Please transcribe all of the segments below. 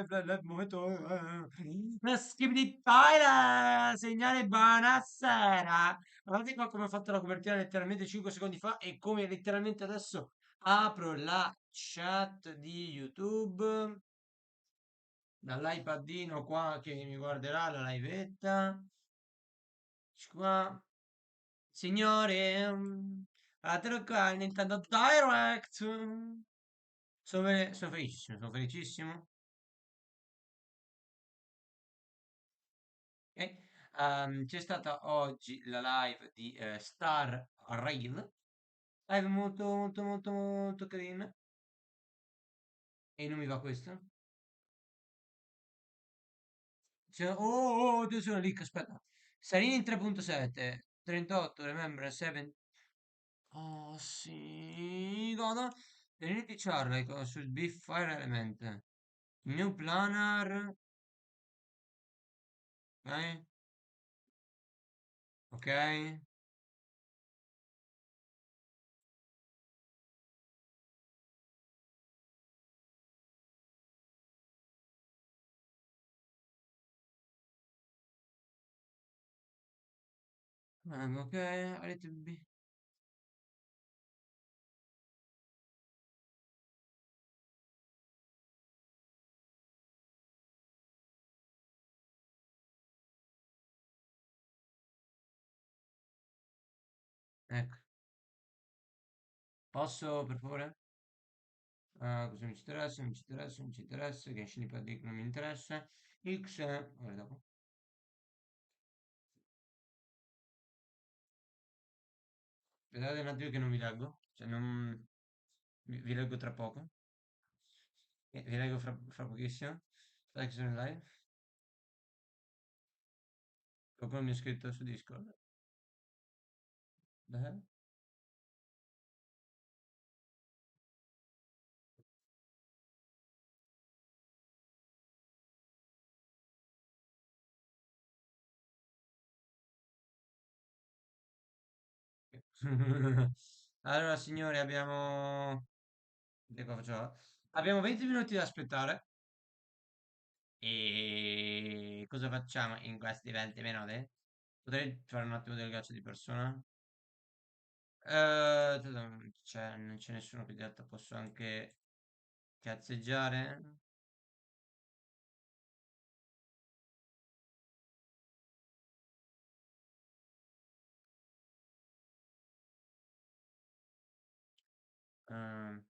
live, momento. Ma schippi toilet, segnale buonasera. Guardate qua come ho fatto la copertina letteralmente 5 secondi fa e come letteralmente adesso apro la chat di YouTube dall'iPadino qua che mi guarderà la livetta. Eccoci qua. Signore, guardate qua il Nintendo Direct. Sono felicissimo, sono felicissimo. E, c'è stata oggi la live di Star Rail, live molto molto molto molto carina. E non mi va questo? Attenzione, leak, aspetta. Salini in 3.7, 38, remember, 7. Oh, sì, godo. Tenere di Charlie sul Beef Fire Element. New Planner, ok? Ok? Ok, a little bit. Ecco, posso per favore? Cosa mi ci interessa? Non ci interessa, non ci interessa. Che scegli per dire che non mi interessa. X, ora dopo. Aspettate un attimo che non vi leggo. Cioè, non... vi leggo tra poco. Vi leggo fra pochissimo. Aspetta che sono in live. Qualcuno mi ha scritto su Discord. Beh. Allora, signori, abbiamo... vediamo cosa facciamo. Abbiamo 20 minuti da aspettare. E cosa facciamo in questi 20 minuti? Potrei fare un attimo del ghiaccio di persona? Non c'è nessuno qui dentro, posso anche cazzeggiare? Ehm,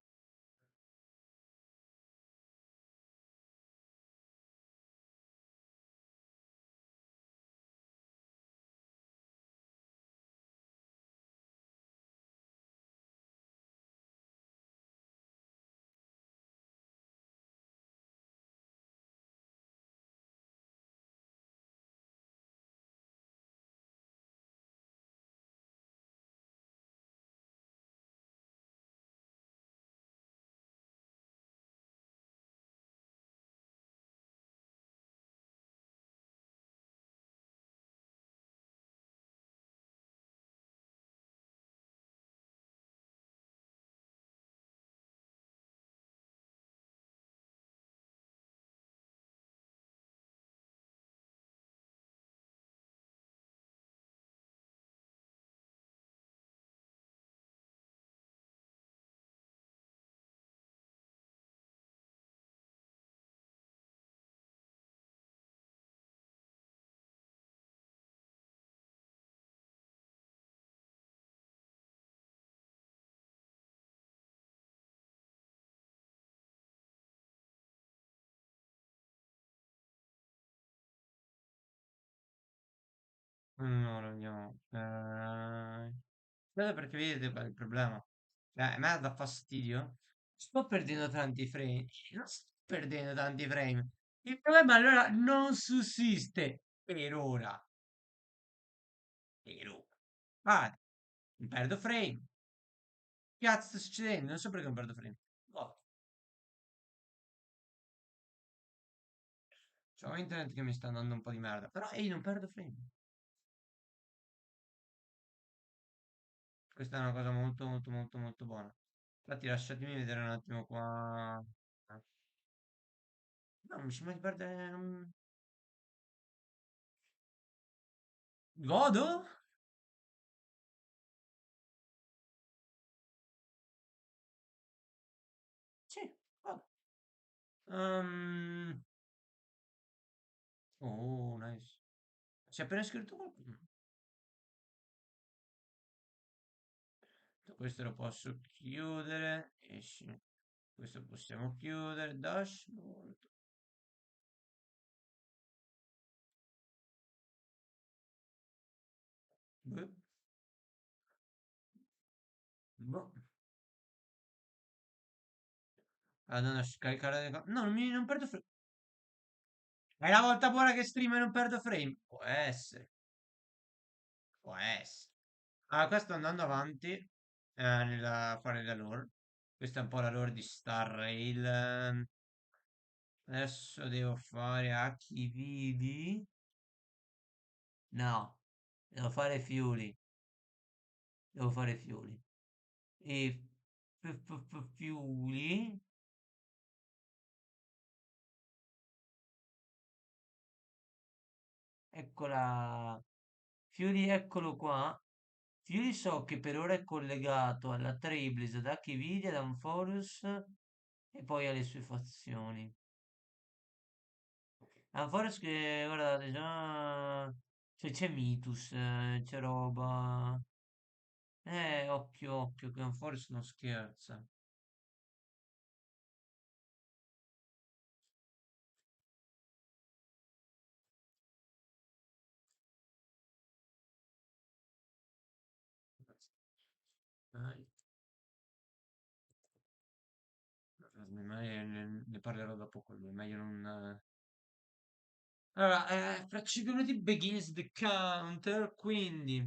no, lo andiamo. Guarda perché vedete qual è il problema? A me dà fastidio. Sto perdendo tanti frame. Non sto perdendo tanti frame. Il problema allora non sussiste per ora. Per ora. Vale, non perdo frame. Che cazzo sta succedendo? Non so perché non perdo frame. Boh, c'ho internet che mi sta andando un po' di merda. Però ehi, non perdo frame. Questa è una cosa molto molto molto molto buona. Infatti lasciatemi vedere un attimo qua. No, non mi sembra di perdere. Godo? Sì, godo. Ehm, Oh, nice. Si è appena scritto qualcuno. Questo lo posso chiudere. Esci. Questo possiamo chiudere. Dashboard. Beh, boh. Vado a scaricare le no, non perdo frame. È la volta buona che stream e non perdo frame. Può essere. Può essere. Ah, qua sto andando avanti nella fare la lore. Questa è un po' la lore di Star Rail. Adesso devo fare archividi. No, devo fare fiuli. Devo fare fiuli. E fiuli. Eccola. Fiuli, eccolo qua. Fiuli so che per ora è collegato alla Trailblaze, ad Archividi, ad Amphoros e poi alle sue fazioni. Amphoros che, guardate, già... Cioè c'è Mitus, c'è roba... occhio, occhio, che Amphoros non scherza. Dai, ne parlerò dopo con lui, meglio non... Allora, fra 5 minuti begins the counter, quindi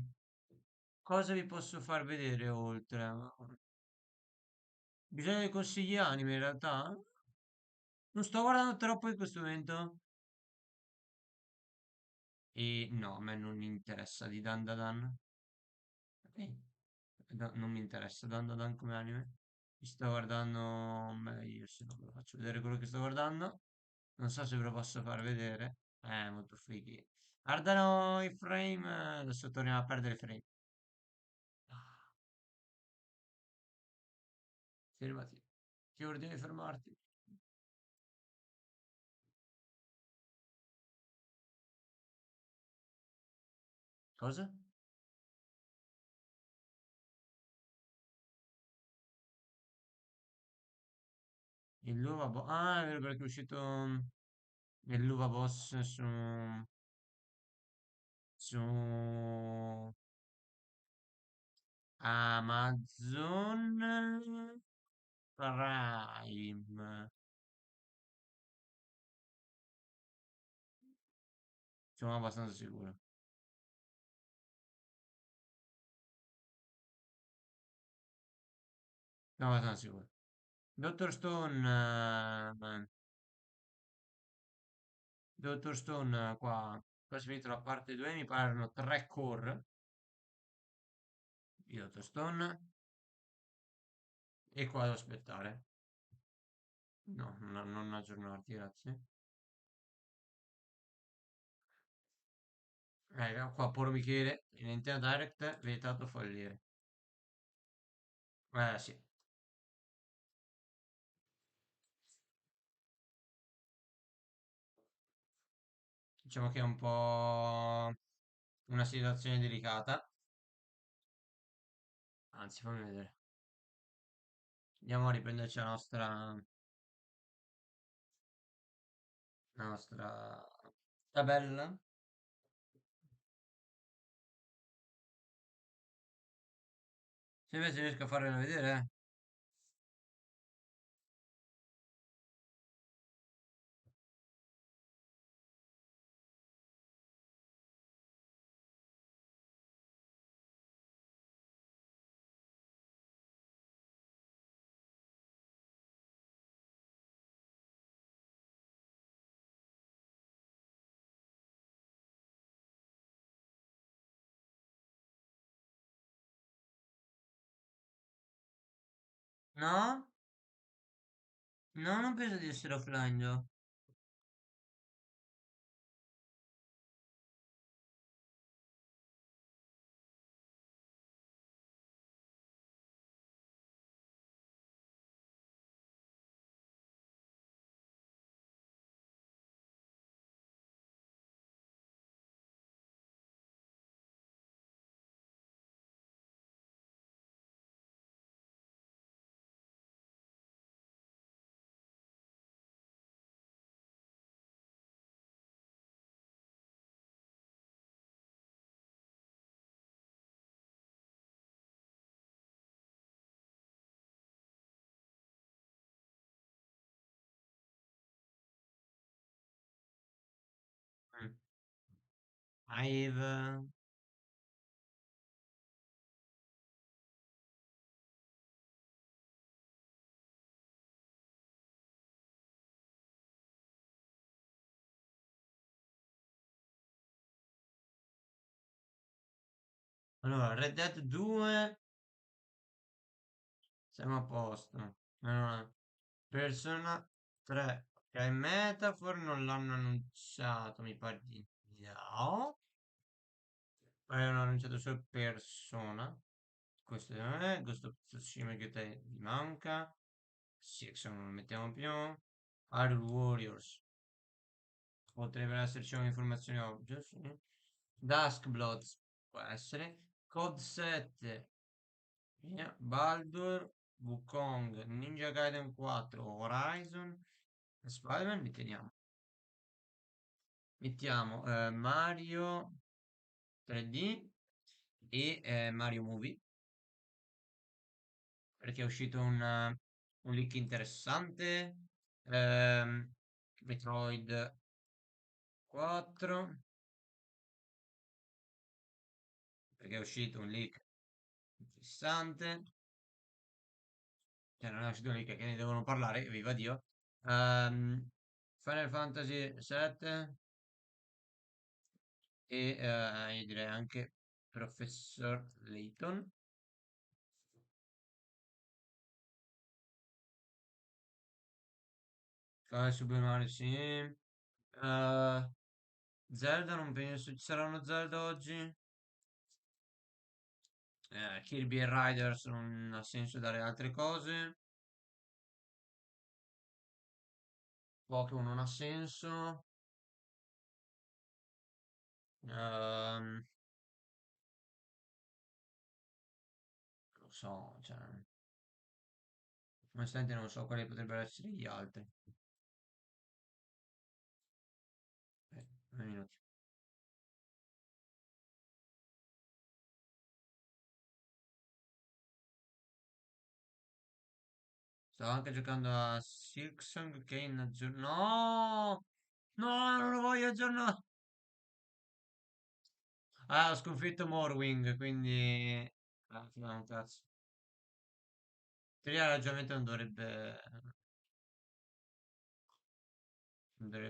cosa vi posso far vedere oltre? Bisogna dei consigli anime in realtà? Non sto guardando troppo in questo momento. E no, a me non interessa di Dandadan. Ok. Non mi interessa Dandadan come anime. Mi sto guardando meglio se non ve lo faccio vedere quello che sto guardando. Non so se ve lo posso far vedere. Molto fighi. Guardano i frame. Adesso torniamo a perdere i frame. Ah, fermati. Ti ordino di fermarti. Cosa? Ah, è vero perché è uscito l'uva boss su Amazon Prime. Sono abbastanza sicuro. Sono abbastanza sicuro. Dottor Stone, Dottor Stone qua si è finita la parte 2, mi parlano 3 core di Dottor Stone e qua devo aspettare. No, non aggiornarti, grazie. Qua Poro Michele, in Nintendo Direct, vietato fallire. Sì, diciamo che è un po' una situazione delicata. Anzi, fammi vedere. Andiamo a riprenderci la nostra tabella. Se invece riesco a farvela vedere, no? No, non penso di essere offline, già. 5. Allora, Red Dead 2, siamo a posto. Allora, Persona 3, ok, Metafor non l'hanno annunciato, mi pare di no. Poi hanno annunciato solo Persona. Questo è Ghost of Tsushima che te vi manca. Sì, se non lo mettiamo più. Hyrule Warriors. Potrebbero esserci informazioni ovvie, sì. Duskbloods può essere. Code 7. Baldur. Wukong. Ninja Gaiden 4. Horizon. Spider-Man li teniamo. Mettiamo Mario 3D e Mario Movie. Perché è uscito un leak interessante. Metroid 4. Perché è uscito un leak interessante. Cioè, non è uscito un leak che ne devono parlare, viva Dio. Final Fantasy 7 e io direi anche Professor Layton. Super Mario, sì. Zelda, non penso ci saranno Zelda oggi. Kirby e Riders non ha senso dare altre cose. Pokémon non ha senso. Non lo so, cioè, onestamente non so quali potrebbero essere gli altri. 2 minuti. Stavo anche giocando a Silksong che in No! No, non lo voglio aggiornare! Ah, ho sconfitto Morwing, quindi... Ah, no, un cazzo. Teoria ragionamento non dovrebbe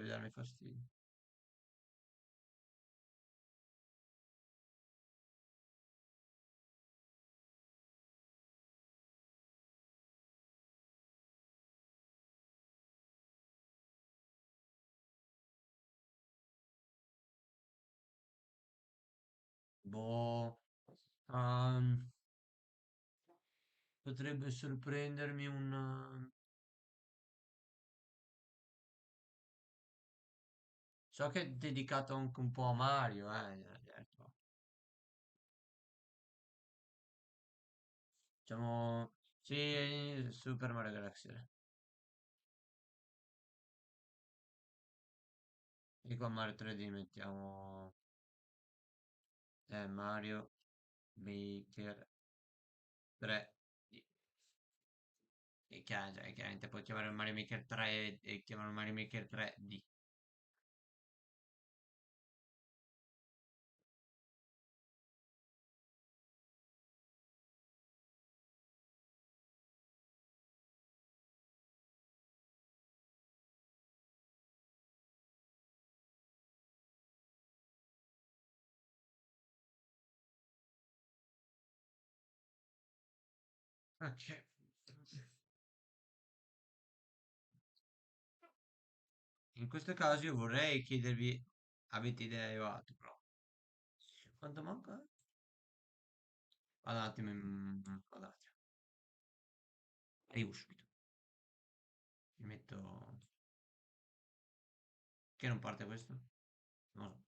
darmi fastidio. Boh. ehm, Potrebbe sorprendermi un... So che è dedicato anche un po' a Mario, certo. Diciamo... Sì, Super Mario Galaxy. E qua Mario 3D mettiamo... Mario Maker 3D. Chiaramente puoi chiamare Mario Maker 3 e chiamare Mario Maker 3D. Ok. In questo caso io vorrei chiedervi, avete idee o altro, però. Quanto manca? Vado un attimo vado un attimo. Arrivo subito. Mi metto... Che non parte questo? Non lo so.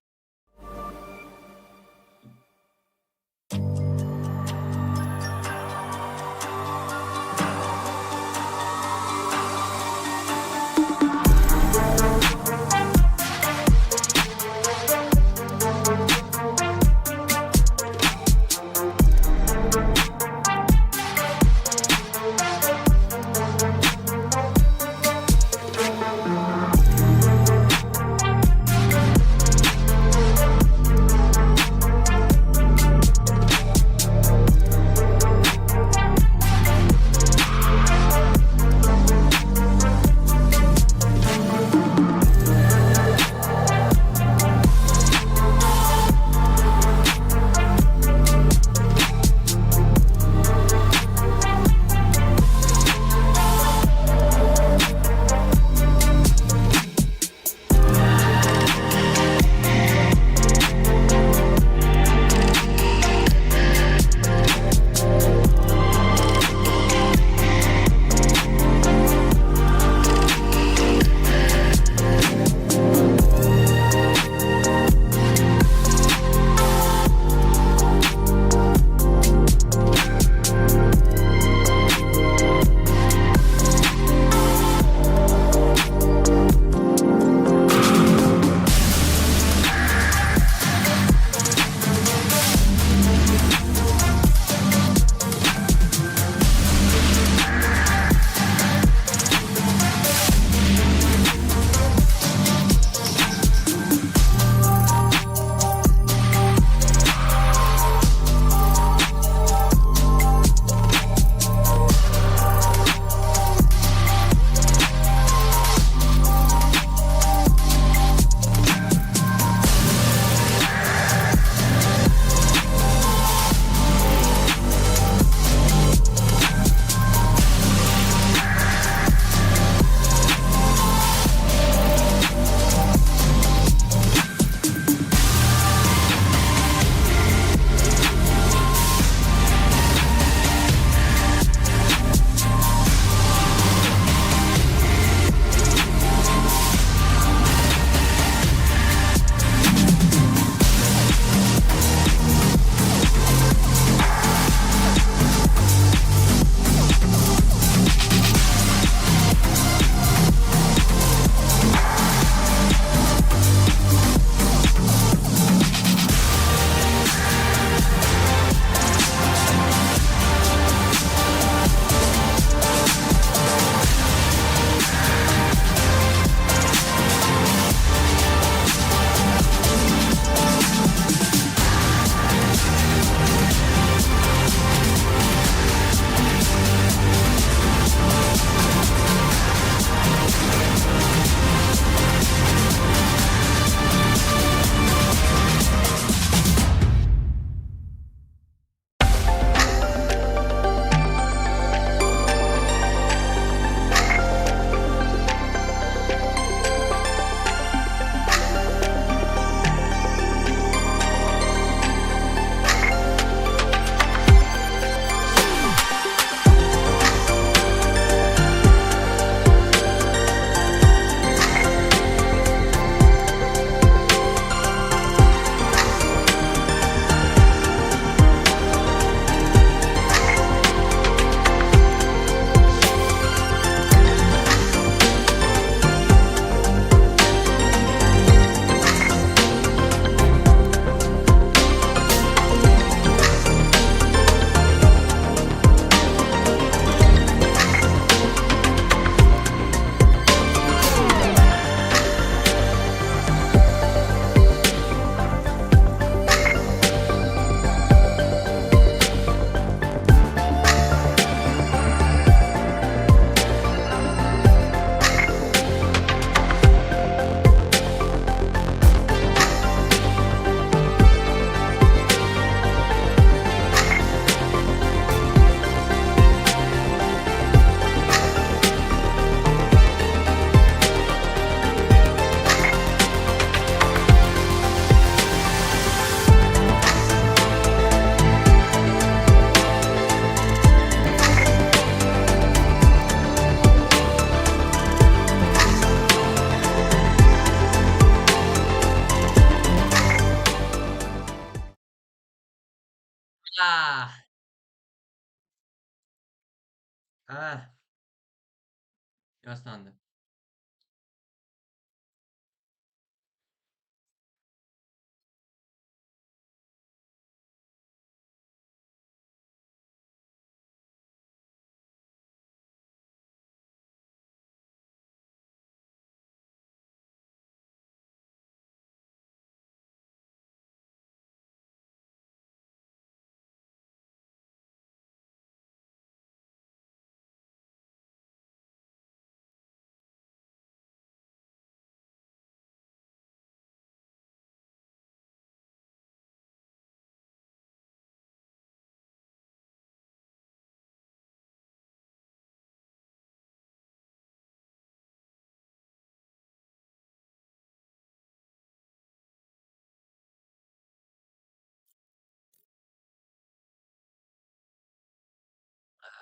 Ah, ah, devastante.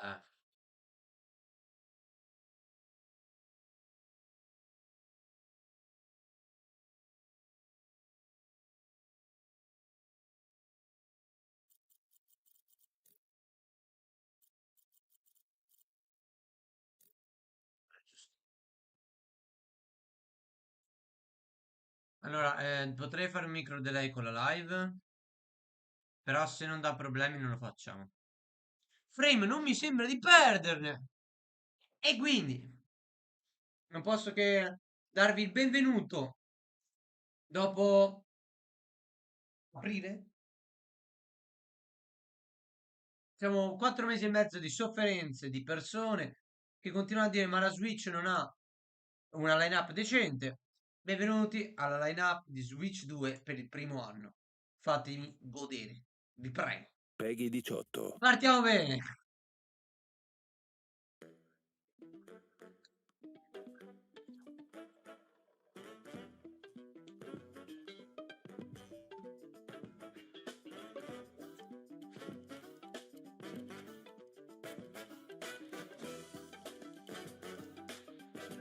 Ah, giusto. Allora, potrei fare un micro delay con la live, però se non dà problemi non lo facciamo. Frame, non mi sembra di perderne. E quindi non posso che darvi il benvenuto dopo aprile. Siamo 4 mesi e mezzo di sofferenze di persone che continuano a dire ma la Switch non ha una line-up decente. Benvenuti alla line-up di Switch 2 per il primo anno. Fatemi godere, vi prego. Peggy 18. Partiamo bene.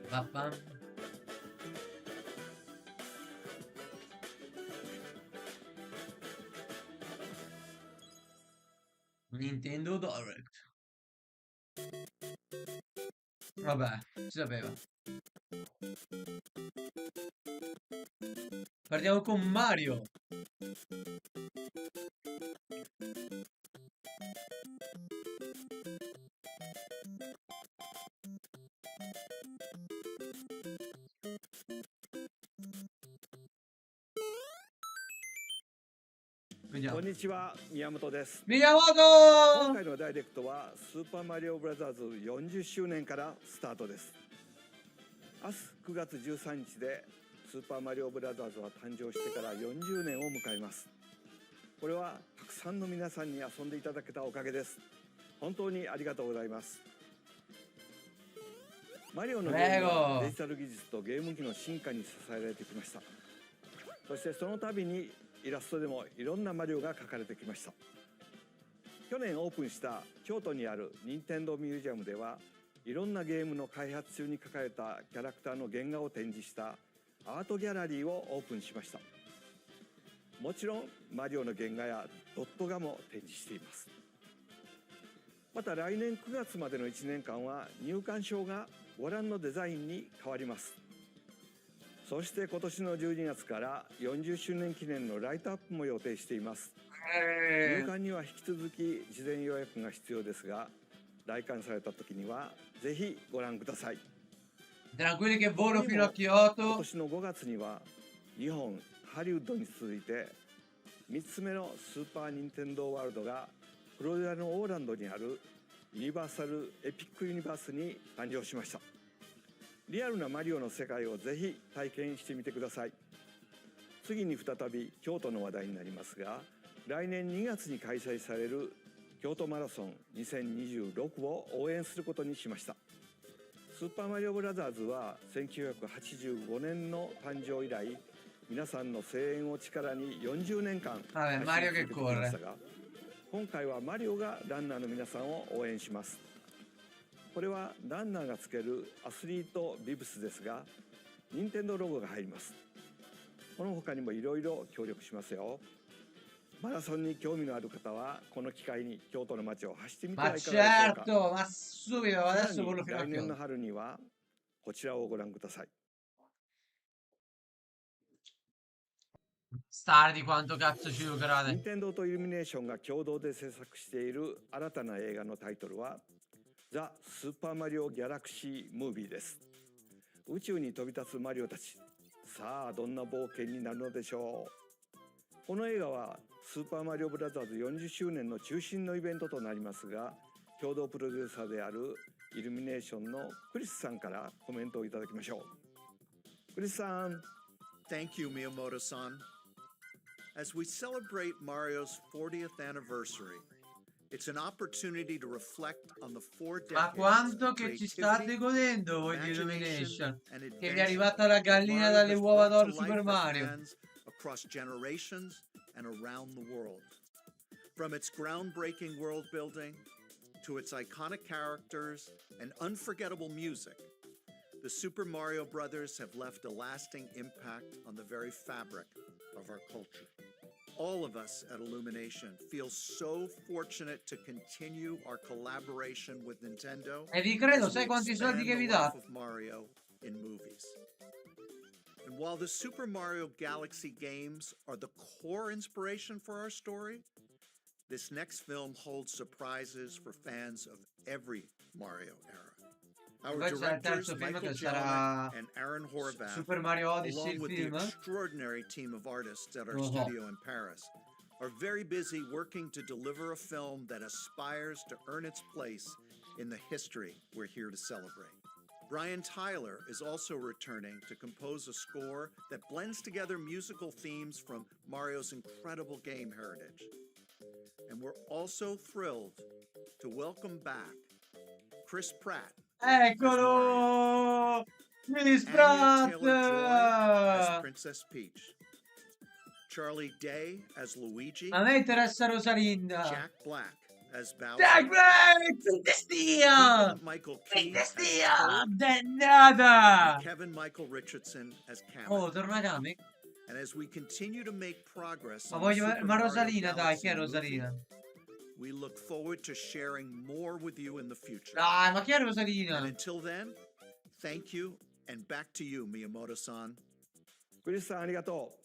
Papà. Nintendo Direct. Vabbè, si sapeva. Partiamo con Mario. Vediamo. こんにちは、宮本です。今 Miyamoto! 回のダイレクトはスーパーマリオブラザーズ40周年からスタートです。明日9月13日でスーパーマリオブラザーズは誕生してから40年を迎えます。これはたくさんの皆さんに遊んでいただけたおかげです。本当にありがとうございます。マリオのゲームはデジタル技術とゲーム機の進化に支えられてきました。そしてその度にイラストでもいろんなマリオが描かれてきました。去年オープンした京都にある任天堂ミュージアムではいろんなゲームの開発中に描かれたキャラクターの原画を展示したアートギャラリーをオープンしました。もちろんマリオの原画やドット画も展示しています。また来年9月までの1年間は入館証がご覧のデザインに変わります。そして今年の12月から40周年記念のライトアップも予定しています。入館には引き続き事前予約が必要ですが、来館された時にはぜひご覧ください。 Tranquilli che volo fino a 今 Kyoto. 年の5月には日本ハリウッドに続いて3つ目のスーパー・ニンテンドー・ワールドがフロリダのオーランドにあるユニバーサル・エピック・ユニバースに誕生しました。リアルなマリオの世界をぜひ体験してみてください。次に再び京都の話題になりますが、来年2月に開催される京都マラソン2026を応援することにしました。スーパーマリオブラザーズは1985年の誕生以来、皆さんの声援を力に40年間走り続けてきましたが、今回はマリオがランナーの皆さんを応援します。これはランナーがつけるアスリートビブスですが、任天堂ロゴが入ります。この他にもいろいろ協力しますよ。マラソンに興味のある方はこの機会に京都の街を走ってみて Ma はいかがでしょうか。 certo, ma subito, さら adesso に quello fino a 来年の Kyoto. 春にはこちらをご覧ください。 Stare di quanto cazzo ci 任 giocate. 天堂とイルミネーションが共同で制作している新たな映画のタイトルはザ・スーパーマリオ・ギャラクシー・ムービーです。宇宙に飛び立つマリオたち、さあどんな冒険になるのでしょう。この映画はスーパーマリオブラザーズ40周年の中心のイベントとなりますが、共同プロデューサーであるイルミネーションのクリスさんからコメントをいただきましょう。クリスさん。 Thank you, Miyamoto-san. As we celebrate Mario's 40th anniversary, it's an opportunity to reflect on the 4 Ma decades quanto of che ci state creativity, godendo voi di imagination, Illumination? and Che vi è adventure arrivata la that gallina Mario dalle has uova brought to d'oro life Super for Mario. fans across generations and around the world. From its groundbreaking world building to its iconic characters and unforgettable music, the Super Mario Brothers have left a lasting impact on the very fabric of our culture. All of us at Illumination feel so fortunate to continue our collaboration with Nintendo E vi credo, as we sai quanti soldi expand che the vi life dà? of Mario in movies. And while the Super Mario Galaxy games are the core inspiration for our story, this next film holds surprises for fans of every Mario era. E Our poi c'è il directors, terzo film Michael che Jelinek sarà and Aaron Horvath, Super Mario Odyssey, il along with the film. extraordinary team of artists at our Oh. studio in Paris, are very busy working to deliver a film that aspires to earn its place in the history we're here to celebrate. Brian Tyler is also returning to compose a score that blends together musical themes from Mario's incredible game heritage. And we're also thrilled to welcome back Chris Pratt as Mario, Eccolo! Chris Anya Pratt! Taylor-Joy as Princess Peach, Charlie Day as Luigi, A me interessa Rosalinda. Jack Black as Bowser, Jack Black! Bestia! Michael Key as Bestia! Toad, Dannata! and Kevin Michael Richardson as Kamek. Oh, torna Kami. And as we continue to make progress Ma on the voglio... Super Ma Mario Rosalina, dai, chi Galaxy è movie, Rosalina? we look forward to sharing more with you in the future. Dai, ma chi è And Rosalina? until then, thank you, and back to you, Miyamoto-san. クリスさんありがとう。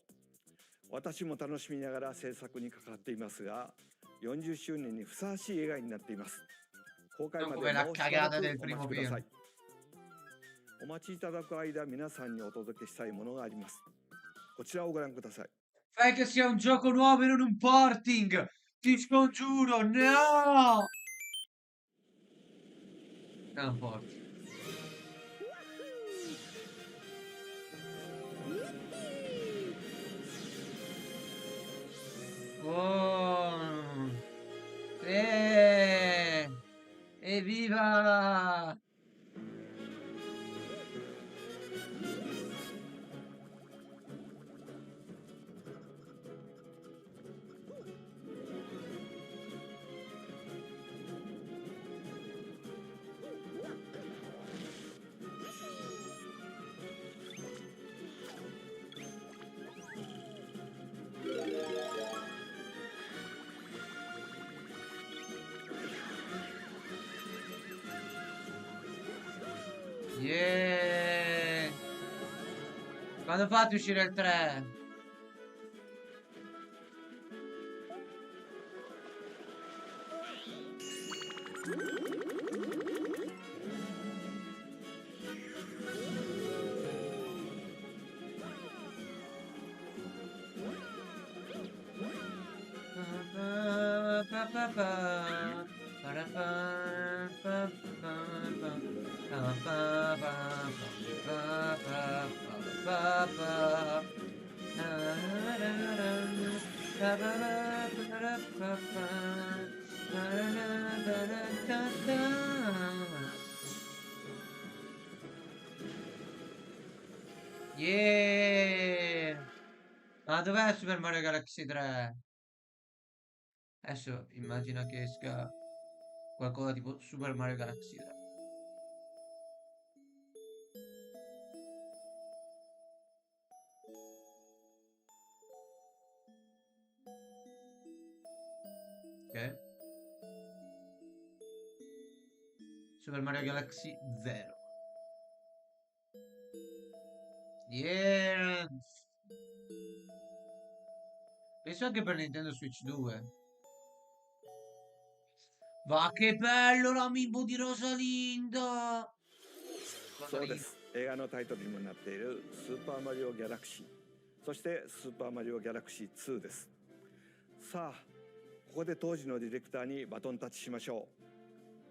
私も楽しみながら制作に関わっていますが、40周年にふさわしい映画になっています。公開までもうしばらくお待ちください。お待ちいただく間、皆さんにお届けしたいものがあります。こちらをご覧ください。 Fai che sia un gioco nuovo e non un porting! Ti scongiuro, no! È un porting. Oh! Evviva! Yeah! Quando fate uscire il 3? Yeah! Ma dov'è Super Mario Galaxy 3? Adesso immagina che esca qualcosa tipo Super Mario Galaxy 3. Ok. Super Mario Galaxy 0. Yeah. Penso anche per Nintendo Switch 2. Va, che bello l'amiibo di Rosalinda! そ Cosa うで carino. す、映画のタイトルにもなっている「スーパーマリオギャラクシー」、そして「スーパーマリオギャラクシー2」です。さあ、ここで当時のディレクターにバトンタッチしましょ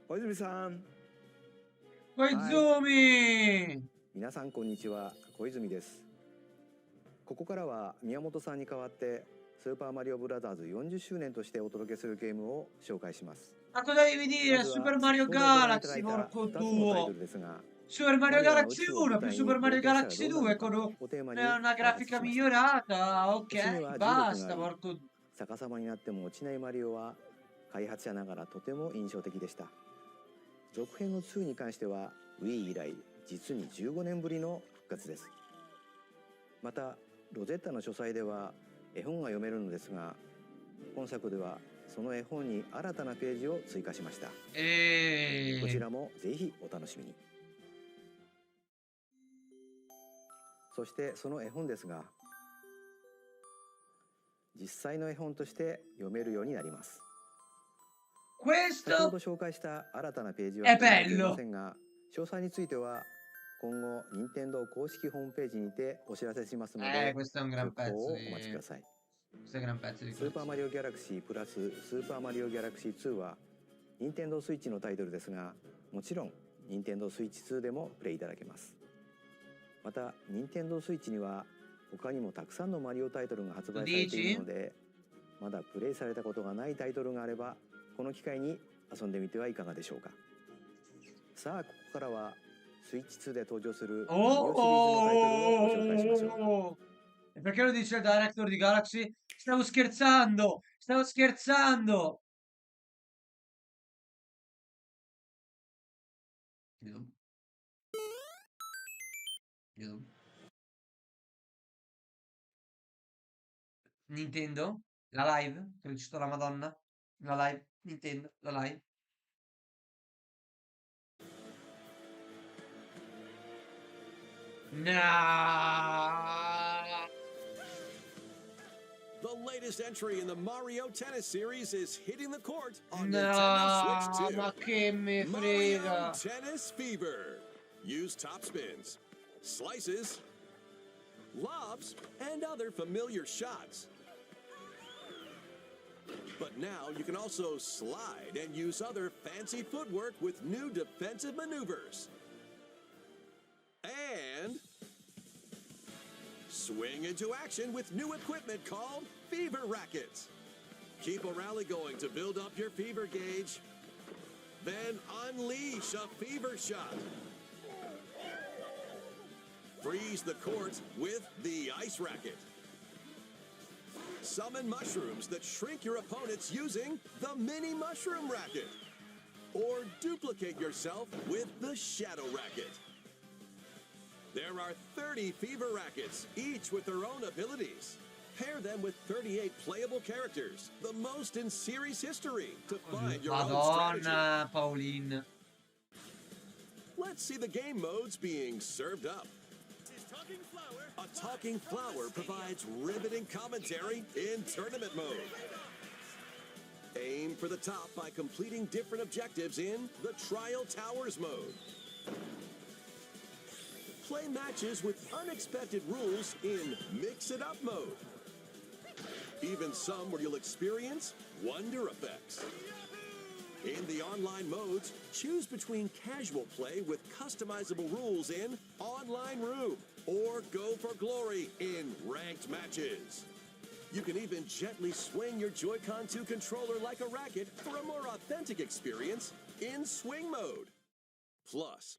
う。小泉さん。Poi はい、 Zumi! 皆さんこんにちは、小泉です。ここからは宮本さんに代わってスーパーマリオブラザーズ40周年としてお届けするゲームを紹介します。 Ma cosa devi ま dire? ずは Super 先 Mario ほどご覧いただ Galaxy, いた porco 2つのタイト tuo! ルですが、 Super マ Mario リオが宇 Galaxy 宙を 1 舞 più 台 Super に冒 Mario 険したら Galaxy どうなる 2 のか con をテーマに una 開発 grafica しました。 migliorata. 星に Ok, は重力が basta, あり、 porco. 逆さまになっても落ちないマリオは開発者ながらとても印象的でした。続編の2に関しては Wii 以来実に15年ぶりの復活です。またロゼッタの書斎では絵本が読めるのですが、今作ではその絵本に新たなページを追加しました。こちらもぜひお楽しみに。そしてその絵本ですが、実際の絵本として読めるようになります。先ほ Questo ど紹介した新たなページは è 含まれていま bello. せんが、詳細については今後任天堂公式ホームページにてお知らせしますので、 Questo è un gran 続報 pezzo をお待ちく di... ださい。 Questo è un gran pezzo di スーパーマ collezione. リオギャラクシープラススーパーマリオギャラクシー2は任天堂スイッチのタイトルですが、もちろん任天堂スイッチ2でもプレイいただけます。また任天堂スイッチには他にもたくさんのマリオタイトルが発売されているので、まだプレイされたことがないタイトルがあればこの機会に遊んでみてはいかがでしょうか。さあ、ここからはスイッチ2で登場するマリオシリーズのタイトルをご紹介しましょう。 Oh! E perché lo dice il director di Galaxy? Stavo scherzando! Stavo scherzando! Io- io- Nintendo? La live? Che ci sto la Madonna? La live? Nintendo? La live? No! The latest entry in the Mario Tennis series is hitting the court on No, Nintendo Switch 2. ma che me Mario frega! Tennis Fever. Use top spins, slices, lobs, and other familiar shots. But now you can also slide and use other fancy footwork with new defensive maneuvers. And swing into action with new equipment called Fever Rackets. Keep a rally going to build up your fever gauge. Then unleash a fever shot. Freeze the court with the Ice Racket. Summon mushrooms that shrink your opponents using the Mini Mushroom Racket. Or duplicate yourself with the Shadow Racket. There are 30 Fever Rackets, each with their own abilities. Pair them with 38 playable characters, the most in series history, to find your own strategy. Madonna, Pauline. Let's see the game modes being served up. A talking flower provides riveting commentary in tournament mode. Aim for the top by completing different objectives in the Trial Towers mode. Play matches with unexpected rules in Mix It Up mode. Even some where you'll experience wonder effects. In the online modes, choose between casual play with customizable rules in Online Room, or go for glory in ranked matches. You can even gently swing your Joy-Con 2 controller like a racket for a more authentic experience in swing mode. Plus,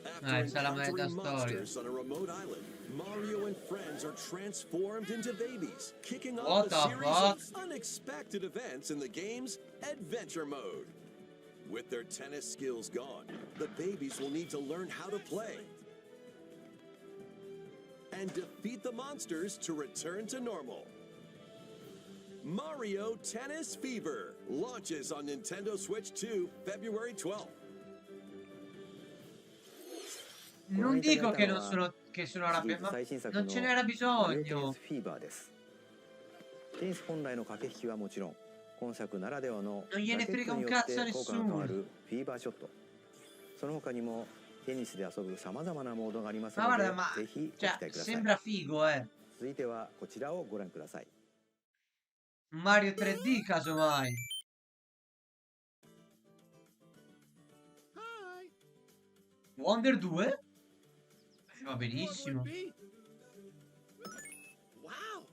after C'è la meta encountering storia. monsters on a remote island, Mario and friends are transformed into babies, kicking What off a the series fuck? of unexpected events in the game's Adventure Mode. With their tennis skills gone, the babies will need to learn how to play and defeat the monsters to return to normal. Mario Tennis Fever launches on Nintendo Switch 2 February 12th. Non dico che non sono, che sono arrabbiato, ma non ce n'era マリオテニス bisogno. フィーバーです。テニス本来の駆け引きはもちろん、今作ならではの Non ラ gliene ケッ frega ト un によっ cazzo a て効果が変わ nessuno. るフィーバーショット、その他にもテニスで遊ぶさまざまなモードがあります Ma ので guarda, ma ぜひご期 cioè, 待ください。 sembra figo, eh. 続いてはこちらをご覧ください。 Mario 3D, casomai. Wonder 2? Va benissimo. Wow!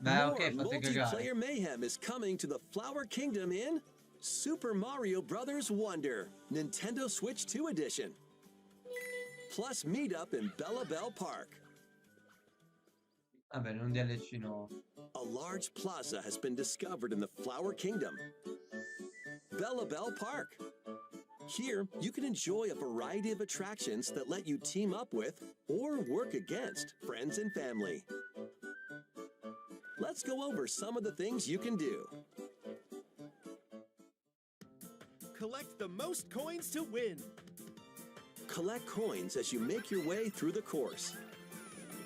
Beh, More ok, fate cagare. multiplayer mayhem is coming to the Flower Kingdom in Super Mario Bros. Wonder, Nintendo Switch 2 Edition. Plus meetup in Bella Bell Park. Vabbè, non DLC no. A large plaza has been discovered in the Flower Kingdom. Bella Bell Park. Here, you can enjoy a variety of attractions that let you team up with or work against friends and family. Let's go over some of the things you can do. Collect the most coins to win. Collect coins as you make your way through the course.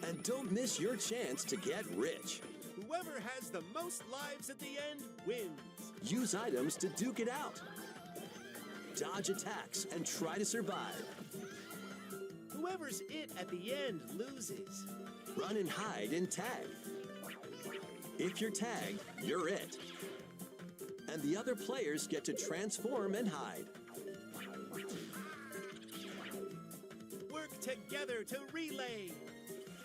And don't miss your chance to get rich. Whoever has the most lives at the end wins. Use items to duke it out. Dodge attacks and try to survive. Whoever's it at the end loses. Run and hide and tag. If you're tagged, you're it. And the other players get to transform and hide. Work together to relay.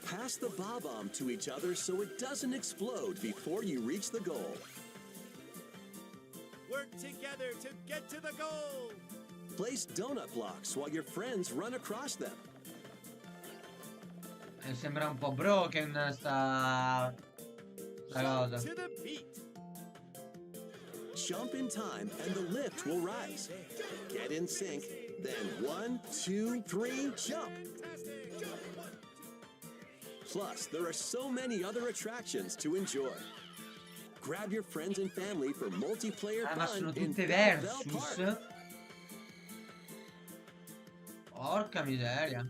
Pass the bob-omb to each other so it doesn't explode before you reach the goal. Work together to get to the goal. Place donut blocks while your friends run across them. Sembra un po' broken sta cosa. To the beat. Jump in time and the lift will rise. Get in sync, then 1, 2, 3, jump! Plus, there are so many other attractions to enjoy. Grab your friends and family for multiplayer Ma fun sono in tutte Bell Bell versus? Park. Porca miseria.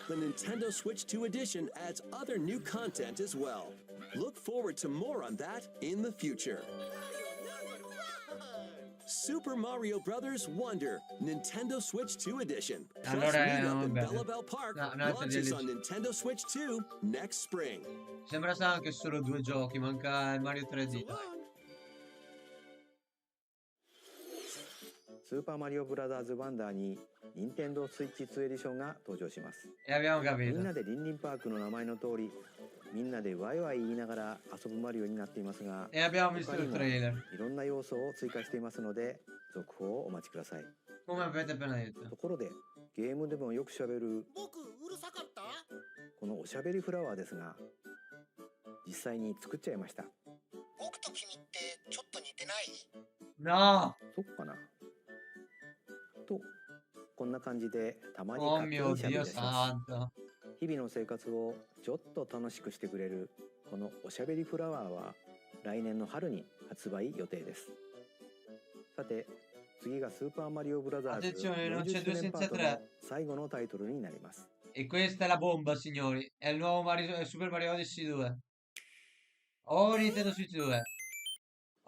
The Nintendo Switch 2 Edition adds other new content as well. Look forward to more on that in the future. Super Mario Bros. Wonder, Nintendo Switch 2 Edition. Plus Allora, meetup in vabbè. Bella Bell Park No, no, launches DLC. on Nintendo Switch 2 next spring. Sembra sta anche solo 2 giochi, manca il Mario 3D. Dai. スーパーマリオブラザーズワンダーに任天堂スイッチ2エディションが登場します。 E abbiamo み capito. んなでリンリンパークの名前の通り、みんなでワイワイ言いながら遊ぶマリオになっていますが、 E abbiamo visto 他に il も trailer. いろんな要素を追加していますので、続報をお待ちください。 Come avete appena detto. ところで、ゲームでもよくしゃべる僕うるさかった？このおしゃべりフラワーですが、実際に作っちゃいました。僕と君ってちょっと似てない？ No! そっかなと、こんな感じでたまに Oh 勝手 mio にしゃべり Dio 出します。 santo. 日々の生活をちょっと楽しくしてくれるこのおしゃべりフラワーは来年の春に発売予定です。さて、次がスーパーマリオブラザーズ Attenzione, non c'è 40 due 周年パ senza ート tre. の最後のタイトルになります。 E questa è la bomba, signori. È il nuovo Mario, Super Mario Odyssey 2. Oh, Nintendo Switch 2.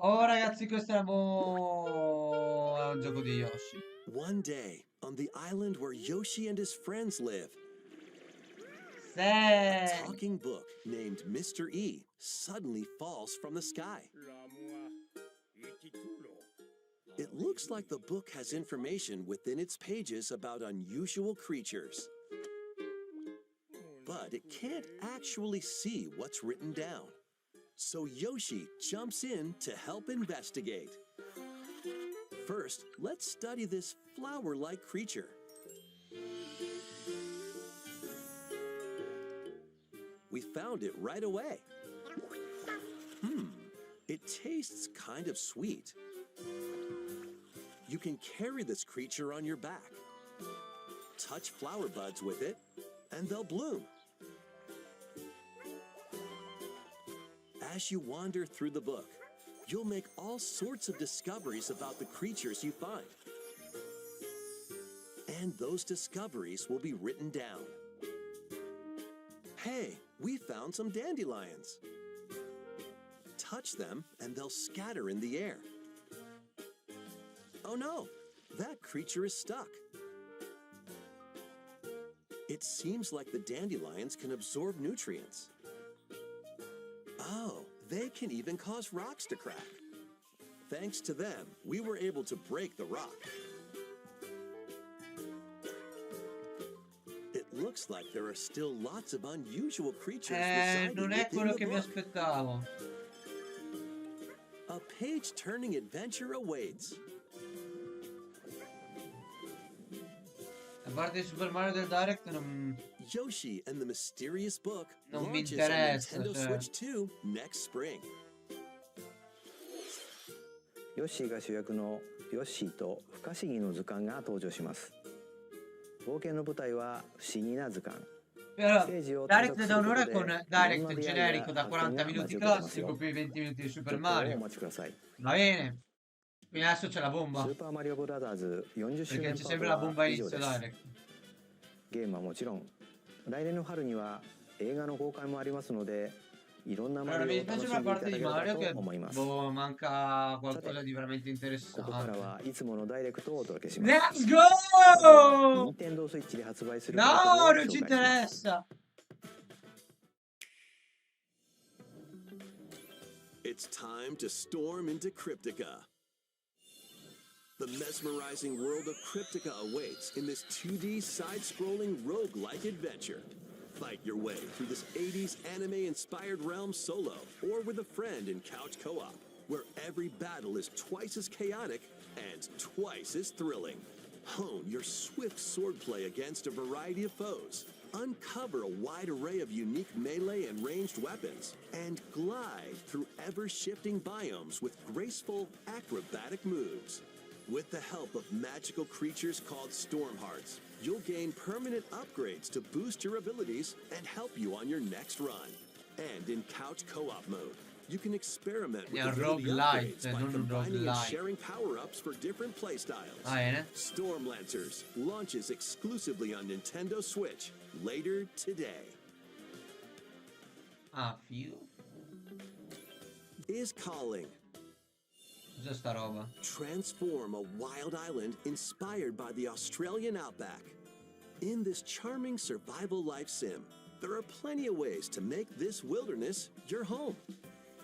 Oh, ragazzi, questo è è un gioco di Yoshi. One day, on the island where Yoshi and his friends live, a Sì. talking book named Mr. E suddenly falls from the sky. It looks like the book has information within its pages about unusual creatures. But it can't actually see what's written down. So Yoshi jumps in to help investigate. First, let's study this flower-like creature. We found it right away. It tastes kind of sweet. You can carry this creature on your back. Touch flower buds with it, and they'll bloom. As you wander through the book, you'll make all sorts of discoveries about the creatures you find. And those discoveries will be written down. Hey, we found some dandelions. Touch them and they'll scatter in the air. Oh no, that creature is stuck. It seems like the dandelions can absorb nutrients. Oh, they can even cause rocks to crack. Thanks to them, we were able to break the rock. It looks like there are still lots of unusual creatures residing Non è within quello the che mi book. aspettavo. A page-turning adventure awaits. A parte il Super Mario del Direct non Yoshi and the Mysterious Book mi launches on interessa, Nintendo cioè. Switch 2 next spring. ヨッシーが主役のヨッシーと不可思議の図鑑が登場します。冒険の舞台は不思議な図鑑。 Però ステージを Direct 探索す da ること un'ora で con いろんな Direct 出会いや generico da 発見 40 が minuti 待ち受けてますよ。 classico più i 20 minuti di ちょ Super っとお Mario. 待ちください。 Va bene. Quindi adesso c'è la ス bomba. ーパーマリオブラザーズ40周 Perché 年 c'è パー sempre ト la bomba は以上 inizio です。 Direct. ゲームはもちろん来年の春には映画の公開もありますのでいろんなマ Allora, リオ mi を楽 dispiace しん una でいた parte だ di ければ Mario と che 思います。 boh, manca qualcosa di veramente ここから interessante. はいつものダイレクトをお届けします。 Let's まずは go! 任天堂スイッチで発売するタイトル No, を non ci 紹介します。 interessa. It's time to storm into Cryptica. The mesmerizing world of Cryptica awaits in this 2D side-scrolling roguelike adventure. Fight your way through this 80s anime-inspired realm solo or with a friend in couch co-op, where every battle is twice as chaotic and twice as thrilling. Hone your swift swordplay against a variety of foes. Uncover a wide array of unique melee and ranged weapons, and glide through ever-shifting biomes with graceful, acrobatic moves. With the help of magical creatures called Storm Hearts, you'll gain permanent upgrades to boost your abilities and help you on your next run. And in couch co-op mode, you can experiment with È un ability roguelite, upgrades by non un combining and roguelike. sharing power-ups for different playstyles. Va bene. Storm Lancers launches exclusively on Nintendo Switch later today. Ah, fiu. Is calling. Cos'è sta roba? Transform a wild island inspired by the Australian outback. In this charming survival life sim, there are plenty of ways to make this wilderness your home.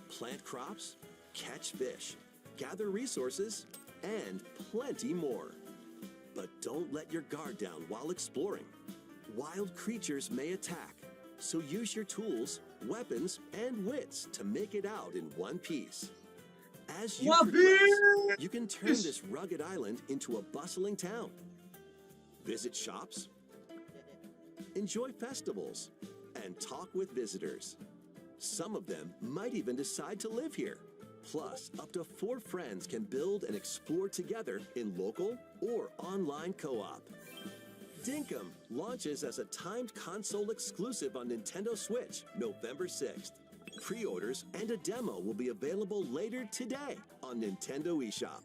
Plant crops, catch fish, gather resources, and plenty more. But don't let your guard down while exploring. Wild creatures may attack, so use your tools, weapons, and wits to make it out in one piece. As you One progress, you can turn this rugged island into a bustling town. Visit shops, enjoy festivals, and talk with visitors. Some of them might even decide to live here. Plus, up to 4 friends can build and explore together in local or online co-op. Dinkum launches as a timed console exclusive on Nintendo Switch November 6th. Pre-orders and a demo will be available later today on Nintendo eShop.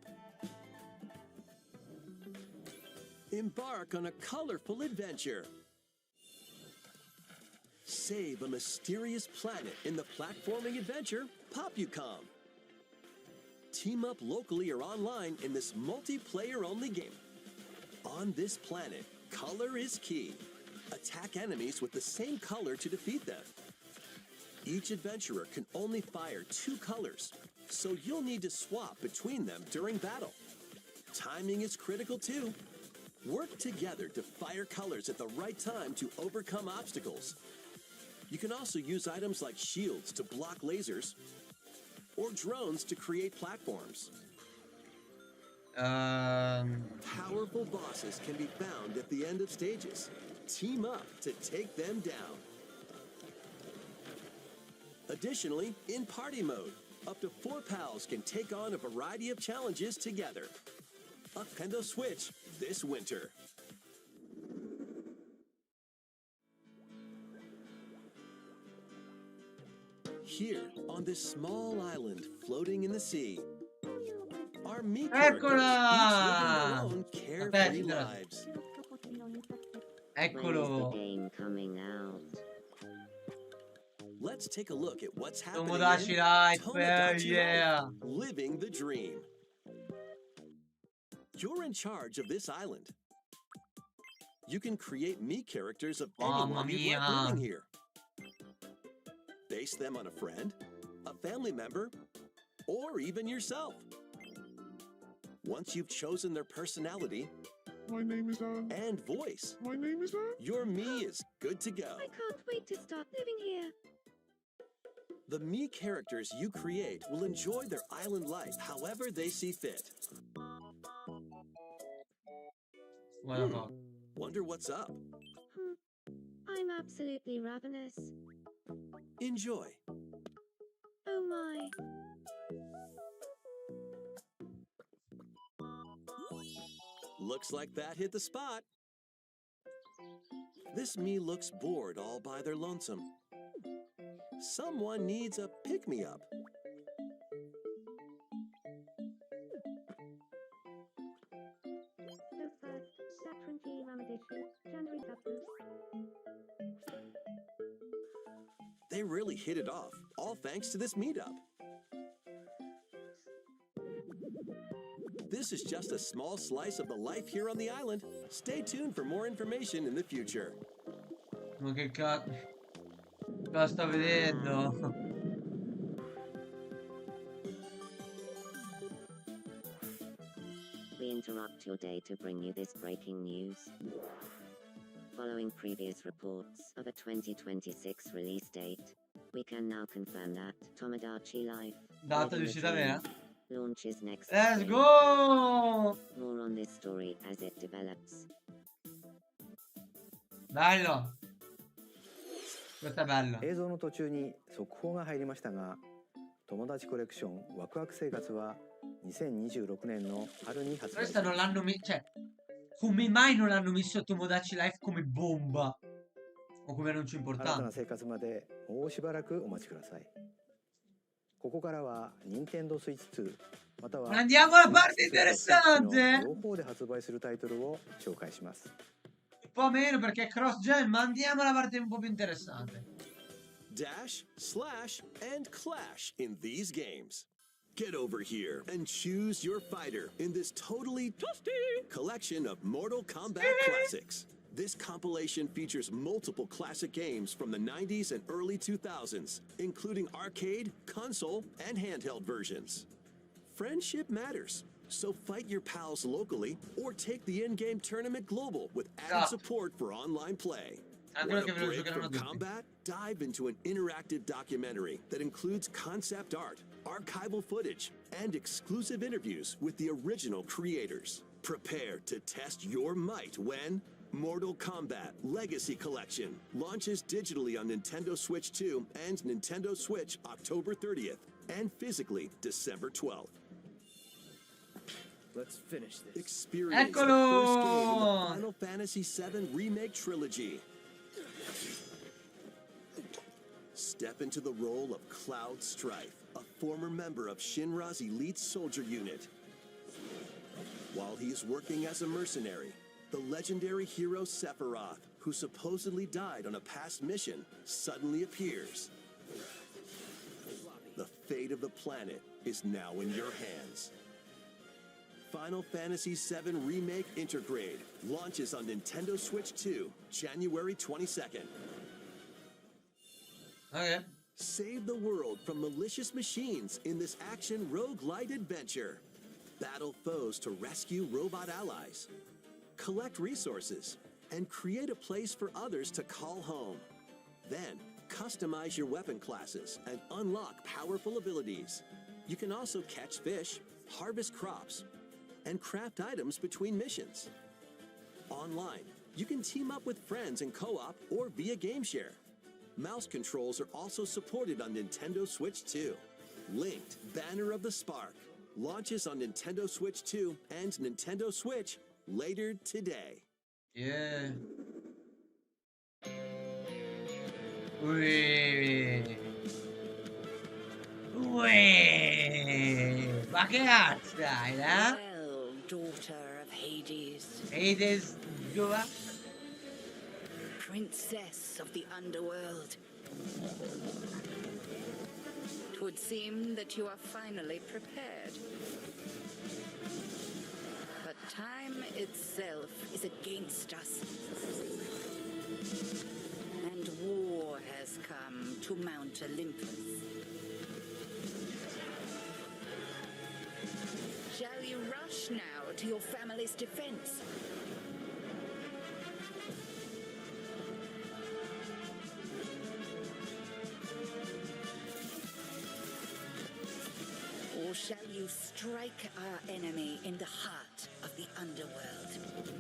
Embark on a colorful adventure. Save a mysterious planet in the platforming adventure Popucom. Team up locally or online in this multiplayer-only game. On this planet, color is key. Attack enemies with the same color to defeat them. Each adventurer can only fire 2 colors, so you'll need to swap between them during battle. Timing is critical too. Work together to fire colors at the right time to overcome obstacles. You can also use items like shields to block lasers or drones to create platforms. Powerful bosses can be found at the end of stages. Team up to take them down. Additionally, in party mode, up to 4 pals can take on a variety of challenges together. Nintendo Switch this winter. Here, on this small island floating in the sea, our me characters, each living their Eccola! own Aspetta, carefree Tara. lives. When is the Eccolo. game coming out? Let's take a look at what's happening Tomodachi in Life, Tomodachi yeah. Life, Living the Dream. You're in charge of this island. You can create me characters of Mamma anyone you'd like mia. living here. Base them on a friend, a family member, or even yourself. Once you've chosen their personality My name is and voice, My name is your me is good to go. I can't wait to start living here. The me characters you create will enjoy their island life however they see fit. Guarda qua. Wonder what's up? I'm absolutely ravenous. Enjoy. Oh my. Looks like that hit the spot. This me looks bored all by their lonesome. Someone needs a pick-me-up. So first, Saturn Ramadeshi, January They really hit it off, all thanks to this meetup. This is just a small slice of the life here on the island. Stay tuned for more information in the future. Ma che cazzo. Cosa sto vedendo? We interrupt your day to bring you this breaking news. Following previous reports of a 2026 release date, we can now confirm that Tomodachi Life Data di Living the uscita Dream vera? launches next Let's spring. go! More on this story as it develops. Bello. Questo è bello. 映像の途中に速報が入りましたが、友達コレクションワクワク生活は2026年の春に発売。 Questa non l'hanno messo. Cioè, come mai non hanno messo Tomodachi Life come bomba? O come annuncio 新たな importante? 生活までもうしばらくお待ちください。ここからは任天堂スイッチ2または Andiamo alla parte スイッチの interessante. 両方で発売するタイトルを紹介します。 Un po' meno perché è cross gen, ma andiamo alla parte un po' più interessante. Dash, slash, and clash in these games. Get over here and choose your fighter in this totally toasty collection of Mortal Kombat classics. This compilation features multiple classic games from the 90s and early 2000s, including arcade, console, and handheld versions. Friendship matters, so fight your pals locally or take the in-game tournament global with added support for online play. Anche Want perché a ve lo break giocheranno from tutti. combat? Dive into an interactive documentary that includes concept art, archival footage, and exclusive interviews with the original creators. Prepare to test your might when Mortal Kombat Legacy Collection launches digitally on Nintendo Switch 2 and Nintendo Switch October 30th and physically December 12th. Let's finish this. Experience the Eccolo! first game in the Final Fantasy VII Remake Trilogy. Step into the role of Cloud Strife, a former member of Shinra's elite soldier unit. While he is working as a mercenary, the legendary hero Sephiroth, who supposedly died on a past mission, suddenly appears. The fate of the planet is now in your hands. Final Fantasy VII Remake Intergrade launches on Nintendo Switch 2, January 22nd. Ok. Save the world from malicious machines in this action roguelite adventure. Battle foes to rescue robot allies. Collect resources and create a place for others to call home. Then, customize your weapon classes and unlock powerful abilities. You can also catch fish, harvest crops, and craft items between missions. Online, you can team up with friends in co-op or via game share. Mouse controls are also supported on Nintendo Switch 2. Linked Banner of the Spark launches on Nintendo Switch 2 and Nintendo Switch later today. Yeah. Ui. Ma che cazzo hai, eh? Well, daughter of Hades, Hades 2? princess of the underworld. It would seem that you are finally prepared. But time itself is against us. And war has come to Mount Olympus. Shall you rush now to your family's defense? Or shall you strike our enemy in the heart of the underworld?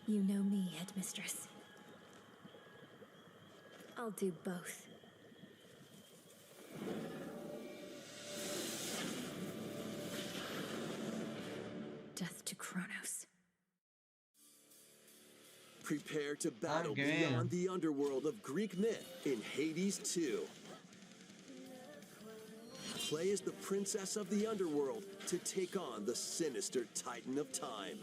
You know me, Headmistress. I'll do both. Death to Kronos. Prepare to battle Okay. beyond the underworld of Greek myth in Hades 2. Play as the princess of the underworld to take on the sinister titan of time.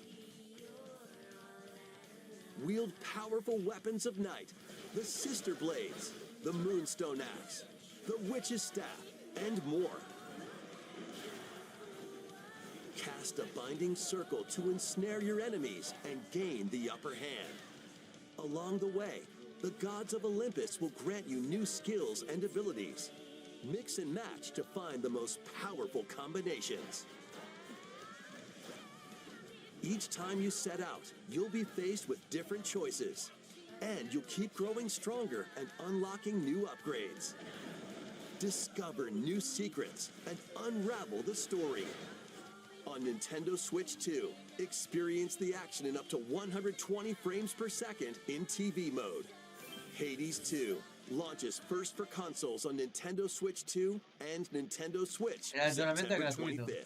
Wield powerful weapons of night, the Sister Blades, the Moonstone Axe, the Witch's Staff, and more. Cast a binding circle to ensnare your enemies and gain the upper hand. Along the way, the gods of Olympus will grant you new skills and abilities. Mix and match to find the most powerful combinations. Each time you set out, you'll be faced with different choices. And you'll keep growing stronger and unlocking new upgrades. Discover new secrets and unravel the story. On Nintendo Switch 2, experience the action in up to 120 frames per second in TV mode. Hades 2 launches first for consoles on Nintendo Switch 2 and Nintendo Switch Ragionamento September gratuito. 25th.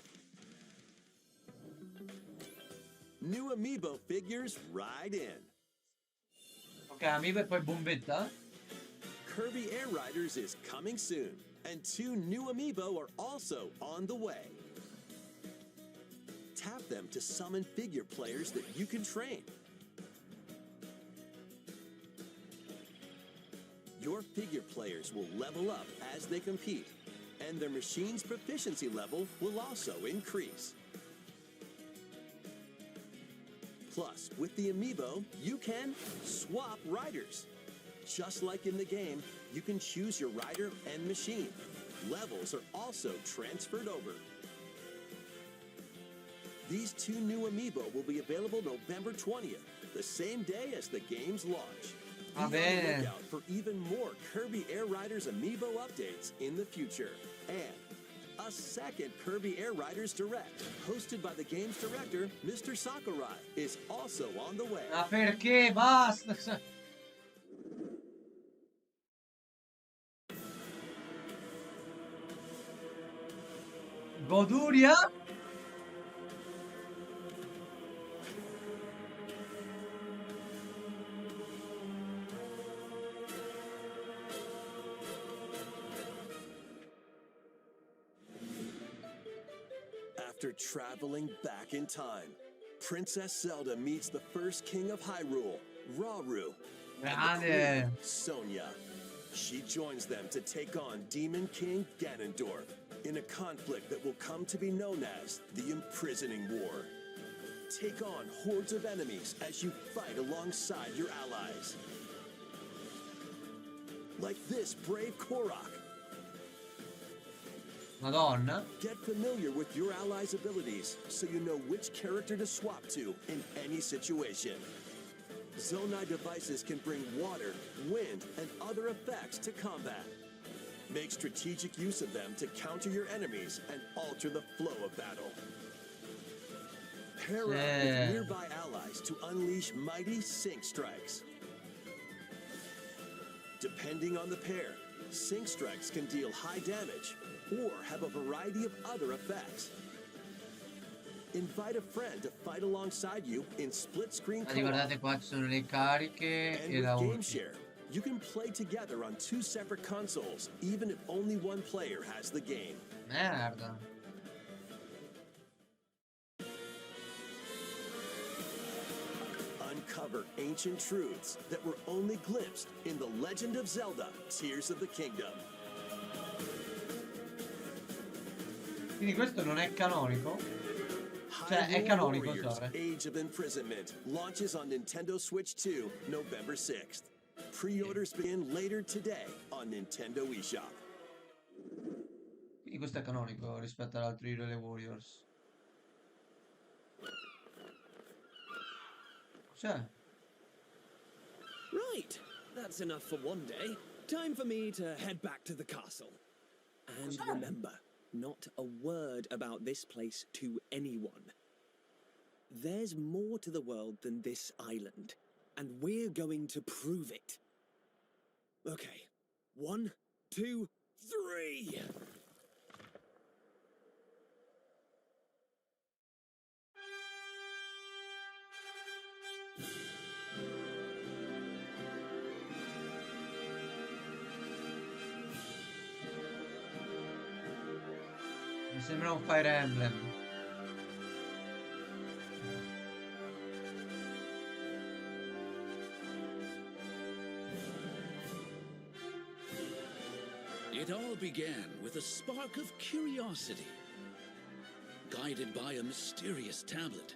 New Amiibo figures ride in. Ok, amiibo e poi bombetta. Kirby Air Riders is coming soon, and 2 new Amiibo are also on the way. Tap them to summon figure players that you can train. Your figure players will level up as they compete, and their machine's proficiency level will also increase. Plus, with the Amiibo, you can swap riders. Just like in the game, you can choose your rider and machine. Levels are also transferred over. These 2 new Amiibo will be available November 20th, the same day as the game's launch. Be on the bene. lookout for even more Kirby Air Riders Amiibo updates in the future. And a second Kirby Air Riders Direct, hosted by the game's director, Mr. Sakurai, is also on the way. Ma perché? Basta! Goduria? After traveling back in time, Princess Zelda meets the first king of Hyrule, Rauru, and the Grande. queen, Sonia. She joins them to take on Demon King Ganondorf in a conflict that will come to be known as the Imprisoning War. Take on hordes of enemies as you fight alongside your allies. Like this brave Korok. Madonna. Get familiar with your allies' abilities so you know which character to swap to in any situation. Zonai devices can bring water, wind, and other effects to combat. Make strategic use of them to counter your enemies and alter the flow of battle. Pair up with nearby allies to unleash mighty sync strikes. Depending on the pair, sync strikes can deal high damage or have a variety of other effects. Invite a friend to fight alongside you in split-screen co-op. Ricordate qua ci sono le cariche And e with la Game ulti. Share, you can play together on 2 separate consoles, even if only one player has the game. Merda. Uncover ancient truths that were only glimpsed in The Legend of Zelda: Tears of the Kingdom. Quindi questo non è canonico? Cioè, è canonico, Warriors: sorry. Age of Imprisonment launches on Nintendo Switch 2 November 6th. Pre-orders begin later today on Nintendo eShop. Quindi questo è canonico rispetto all'altro Hero Warriors. Cioè, Right, that's enough for one day. Time for me to head back to the castle. And remember, not a word about this place to anyone. There's more to the world than this island, and we're going to prove it. Okay, 1, 2, 3! mi sembra un Fire Emblem. It all began with a spark of curiosity. Guided by a mysterious tablet,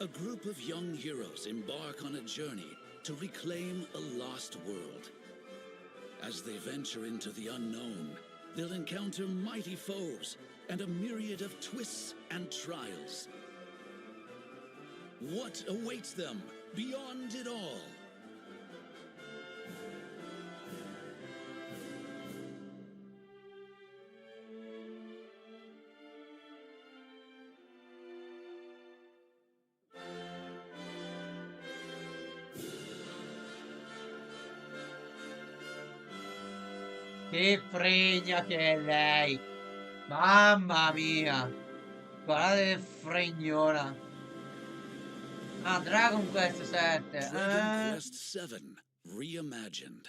a group of young heroes embark on a journey to reclaim a lost world. As they venture into the unknown, they'll encounter mighty foes and a myriad of twists and trials. What awaits them beyond it all? Che fregna che è lei! Mamma mia! Guardate che fregnona! Ah, Dragon Quest 7! Dragon Quest 7 Reimagined.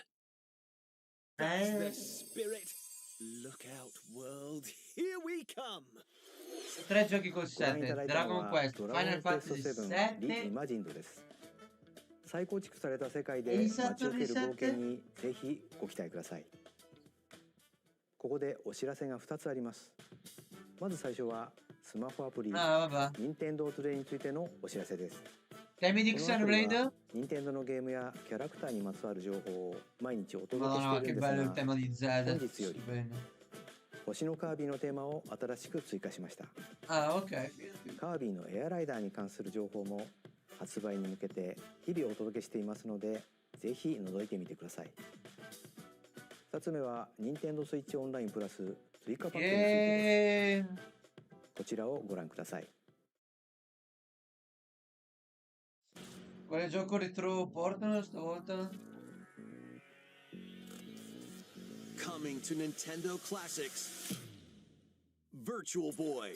The spirit! Look out, world! Here we come! 3 giochi col ご覧いただ 7, いたの Dragon は Quest, ドラゴ Final ンクエスト Fantasy 7リ 7 イマジンドです。再構築された世界でえい待ち受ける冒険リにぜひご期待ください。ここでお知らせが2つあります。まず最初はスマホアプリ Ah, vabbè. 任天堂トゥデイについてのお知らせです。 Temi di このアプリ Xenoblade? は任天堂のゲームやキャラクターにまつわる情報を毎日お届け Madonna, してい che るん bello で il すが、 tema di Zelda. 本日より Stupendo. 星のカービィのテーマを新しく追加しました。 Ah, ok. カービィのエアライダーに関する情報も発売に向けて日々お届けしていますので、ぜひ覗いてみてください。2つ目は任天堂スイッチオンラインプラス追加パックについてです。こちらをご覧ください。 Quale gioco retro portano stavolta? Coming to Nintendo Classics, Virtual Boy.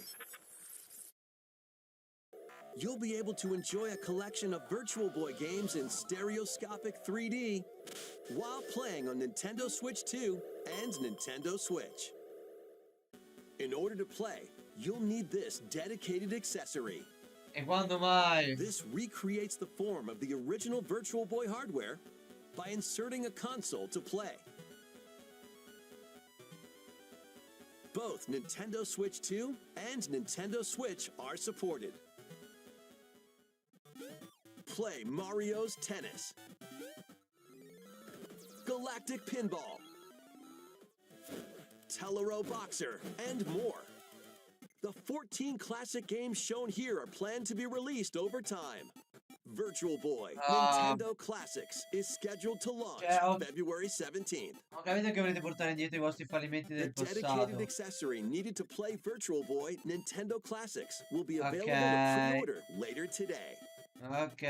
You'll be able to enjoy a collection of Virtual Boy games in stereoscopic 3D while playing on Nintendo Switch 2 and Nintendo Switch. In order to play, you'll need this dedicated accessory. E quando mai? This recreates the form of the original Virtual Boy hardware by inserting a console to play. Both Nintendo Switch 2 and Nintendo Switch are supported. Play Mario's Tennis, Galactic Pinball, Tellero Boxer, and more. The 14 classic games shown here are planned to be released over time. Virtual Boy Nintendo Classics is scheduled to launch February 17th. Ho capito che volete portare indietro i vostri fallimenti The del dedicated passato. accessory needed to play Virtual Boy Nintendo Classics will be available Okay. to pre-order later today. A Ok.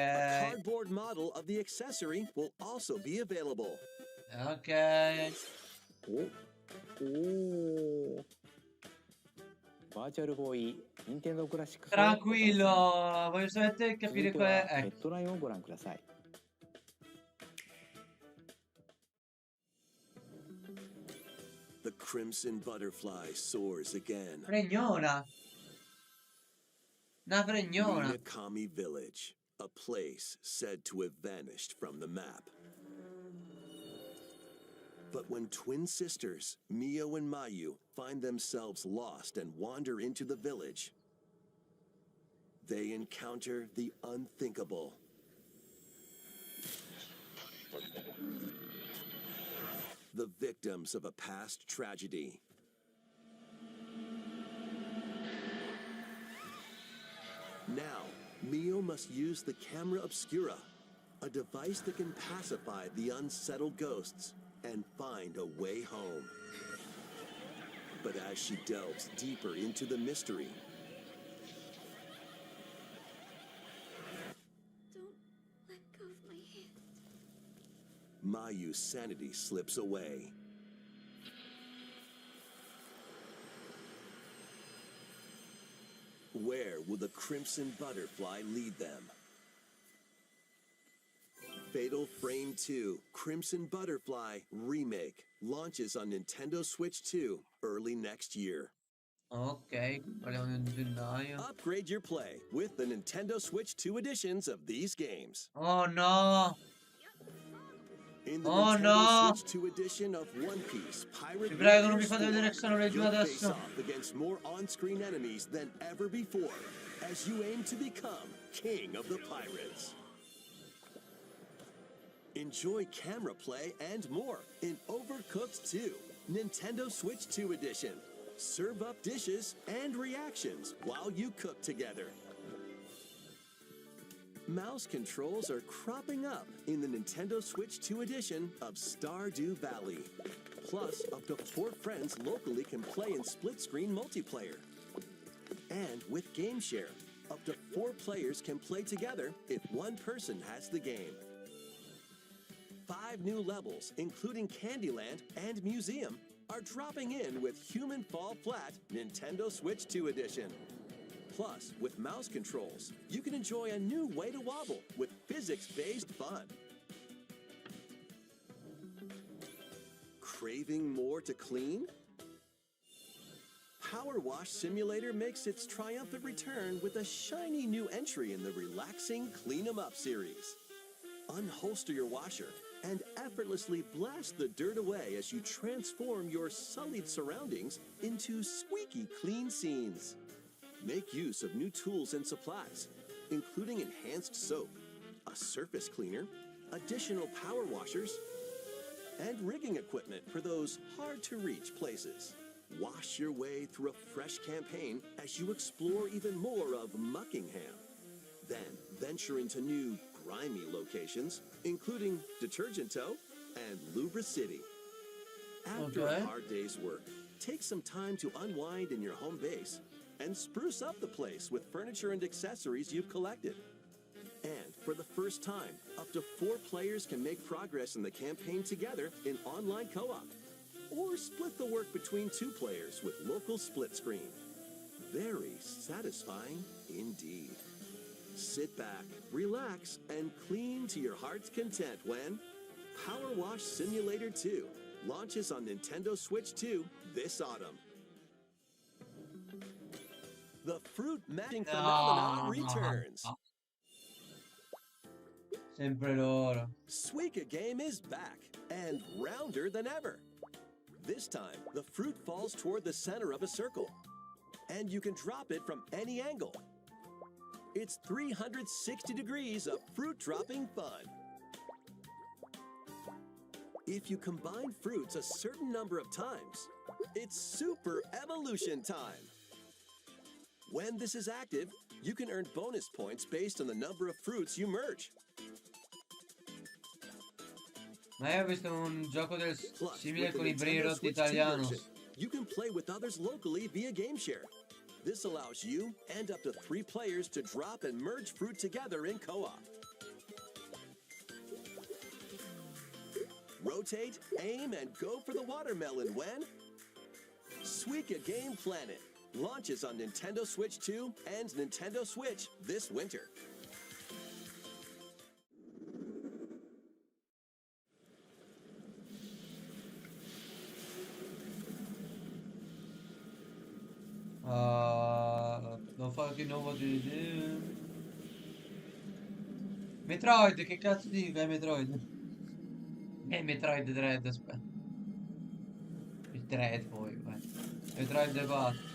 cardboard model of the accessory will also be available. Ok. Oh. Oh. Virtual Boy Nintendo Classics をボタン Tranquillo, voglio solamente 続い capire て qual は è. ヘ Ecco. ッドラインをご覧ください。The crimson butterfly soars again. Fregnona. Una fregnona. Minakami Village, a place said to have vanished from the map. But when twin sisters, Mio and Mayu, find themselves lost and wander into the village, they encounter the unthinkable. The victims of a past tragedy. Now, Mio must use the camera obscura, a device that can pacify the unsettled ghosts and find a way home. But as she delves deeper into the mystery, Don't let go of my hand. Mayu's sanity slips away. Where will the crimson butterfly lead them? Fatal Frame 2 Crimson Butterfly Remake launches on Nintendo Switch 2 early next year. Ok, parliamo di gennaio. Upgrade your play with the Nintendo Switch 2 editions of these games. Oh no! In the Oh, Nintendo no! Switch 2 edition of One Piece Pirate Vi prego, non Warrior mi fate vedere che sono le giù you'll face adesso. off against more on-screen enemies than ever before as you aim to become King of the Pirates. Enjoy camera play and more in Overcooked 2, Nintendo Switch 2 edition. Serve up dishes and reactions while you cook together. Mouse controls are cropping up in the Nintendo Switch 2 edition of Stardew Valley. Plus, up to 4 friends locally can play in split-screen multiplayer. And with Game Share, up to 4 players can play together if one person has the game. 5 new levels, including Candyland and Museum, are dropping in with Human Fall Flat Nintendo Switch 2 edition. Plus, with mouse controls, you can enjoy a new way to wobble with physics-based fun. Craving more to clean? Power Wash Simulator makes its triumphant return with a shiny new entry in the relaxing Clean 'em Up series. Unholster your washer and effortlessly blast the dirt away as you transform your sullied surroundings into squeaky clean scenes. Make use of new tools and supplies, including enhanced soap, a surface cleaner, additional power washers, and rigging equipment for those hard-to-reach places. Wash your way through a fresh campaign as you explore even more of Muckingham. Then venture into new, grimy locations, including Detergent Toe and Lubra City. After a hard day's work, take some time to unwind in your home base and spruce up the place with furniture and accessories you've collected. And for the first time, up to 4 players can make progress in the campaign together in online co-op. Or split the work between 2 players with local split screen. Very satisfying indeed. Sit back, relax, and clean to your heart's content when Power Wash Simulator 2 launches on Nintendo Switch 2 this autumn. The fruit matching phenomenon returns. Sempre loro. Suika Game is back and rounder than ever. This time, the fruit falls toward the center of a circle, and you can drop it from any angle. It's 360 degrees of fruit dropping fun. If you combine fruits a certain number of times, it's super evolution time. When this is active, you can earn bonus points based on the number of fruits you merge. Ma io ho visto un gioco Plus, simile with the con i brividi Nintendo rotti Switch 2 italiano. version, you can play with others locally via Game Share. This allows you and up to 3 players to drop and merge fruit together in co-op. rotate, aim, and go for the watermelon when Suika Game Planet launches on Nintendo Switch 2 and Nintendo Switch this winter. Non fa che non voglio vedere. Metroid, che cazzo dico? È Metroid. È Metroid Dread, aspetta. Il Dread poi, vai. Metroid 4.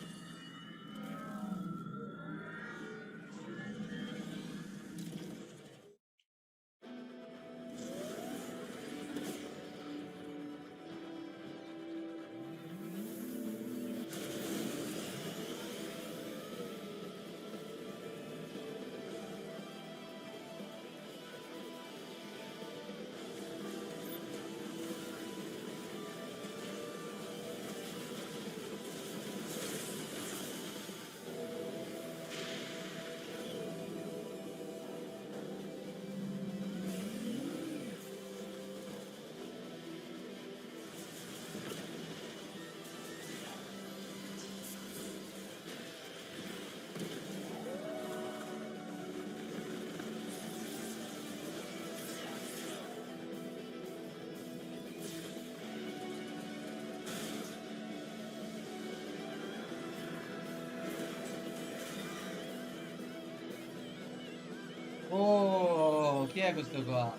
Oh, chi è questo qua?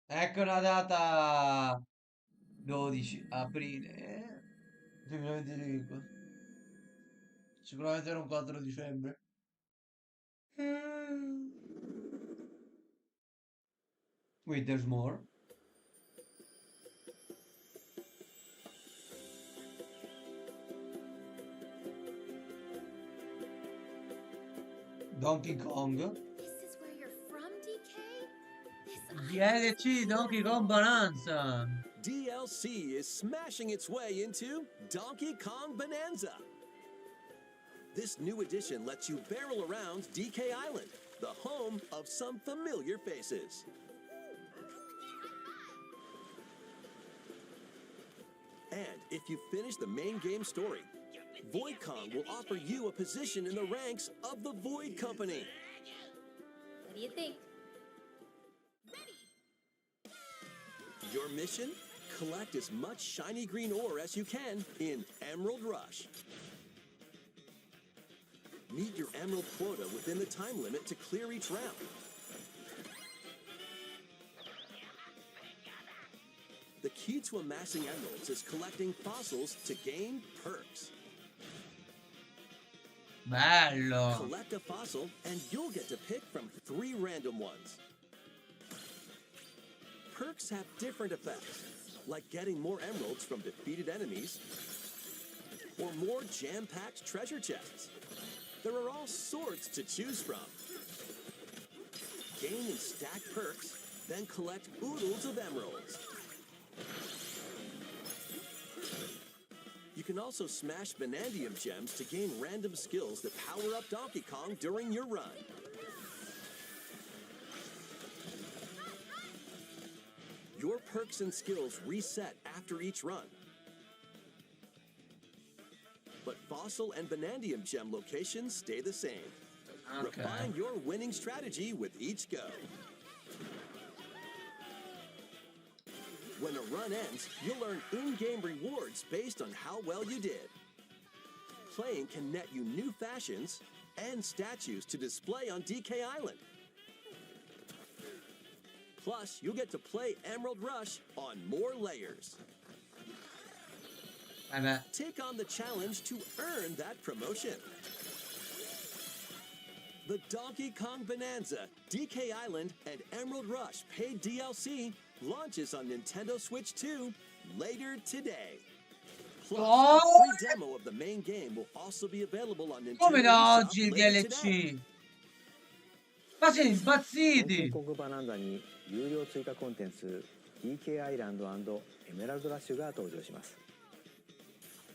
Ecco la data 12 aprile 2025. Sicuramente era un 4 dicembre. Wait, there's more. Donkey Kong. This is where you're from, DK? DLC Donkey Kong Bonanza. DLC is smashing its way into Donkey Kong Bonanza. This new edition lets you barrel around DK Island, the home of some familiar faces. And if you finish the main game story, Void Kong will offer you a position in the ranks of the Void Company. What do you think? Your mission? Collect as much shiny green ore as you can in Emerald Rush. Meet your emerald quota within the time limit to clear each round. The key to amassing emeralds is collecting fossils to gain perks. Bello. Collect a fossil and you'll get to pick from 3 random ones. Perks have different effects, like getting more emeralds from defeated enemies or more jam-packed treasure chests. There are all sorts to choose from. Gain and stack perks, then collect oodles of emeralds. You can also smash Vanadium gems to gain random skills that power up Donkey Kong during your run. Your perks and skills reset after each run. But Fossil and Vanadium gem locations stay the same. Okay. Refine your winning strategy with each go. When a run ends, you'll earn in-game rewards based on how well you did. Playing can net you new fashions and statues to display on DK Island. Plus, you'll get to play Emerald Rush on more layers. Take on the challenge to earn that promotion. The Donkey Kong Bonanza, DK Island, and Emerald Rush paid DLC launches on Nintendo Switch 2 later today. Plus, a free demo of the main game will also be available on Come Nintendo da eShop oggi il later today. DLC? Ma siete ドンキー impazziti? コングバナナに有料追加コンテンツ DK アイランド&エメラルドラッシュが登場します。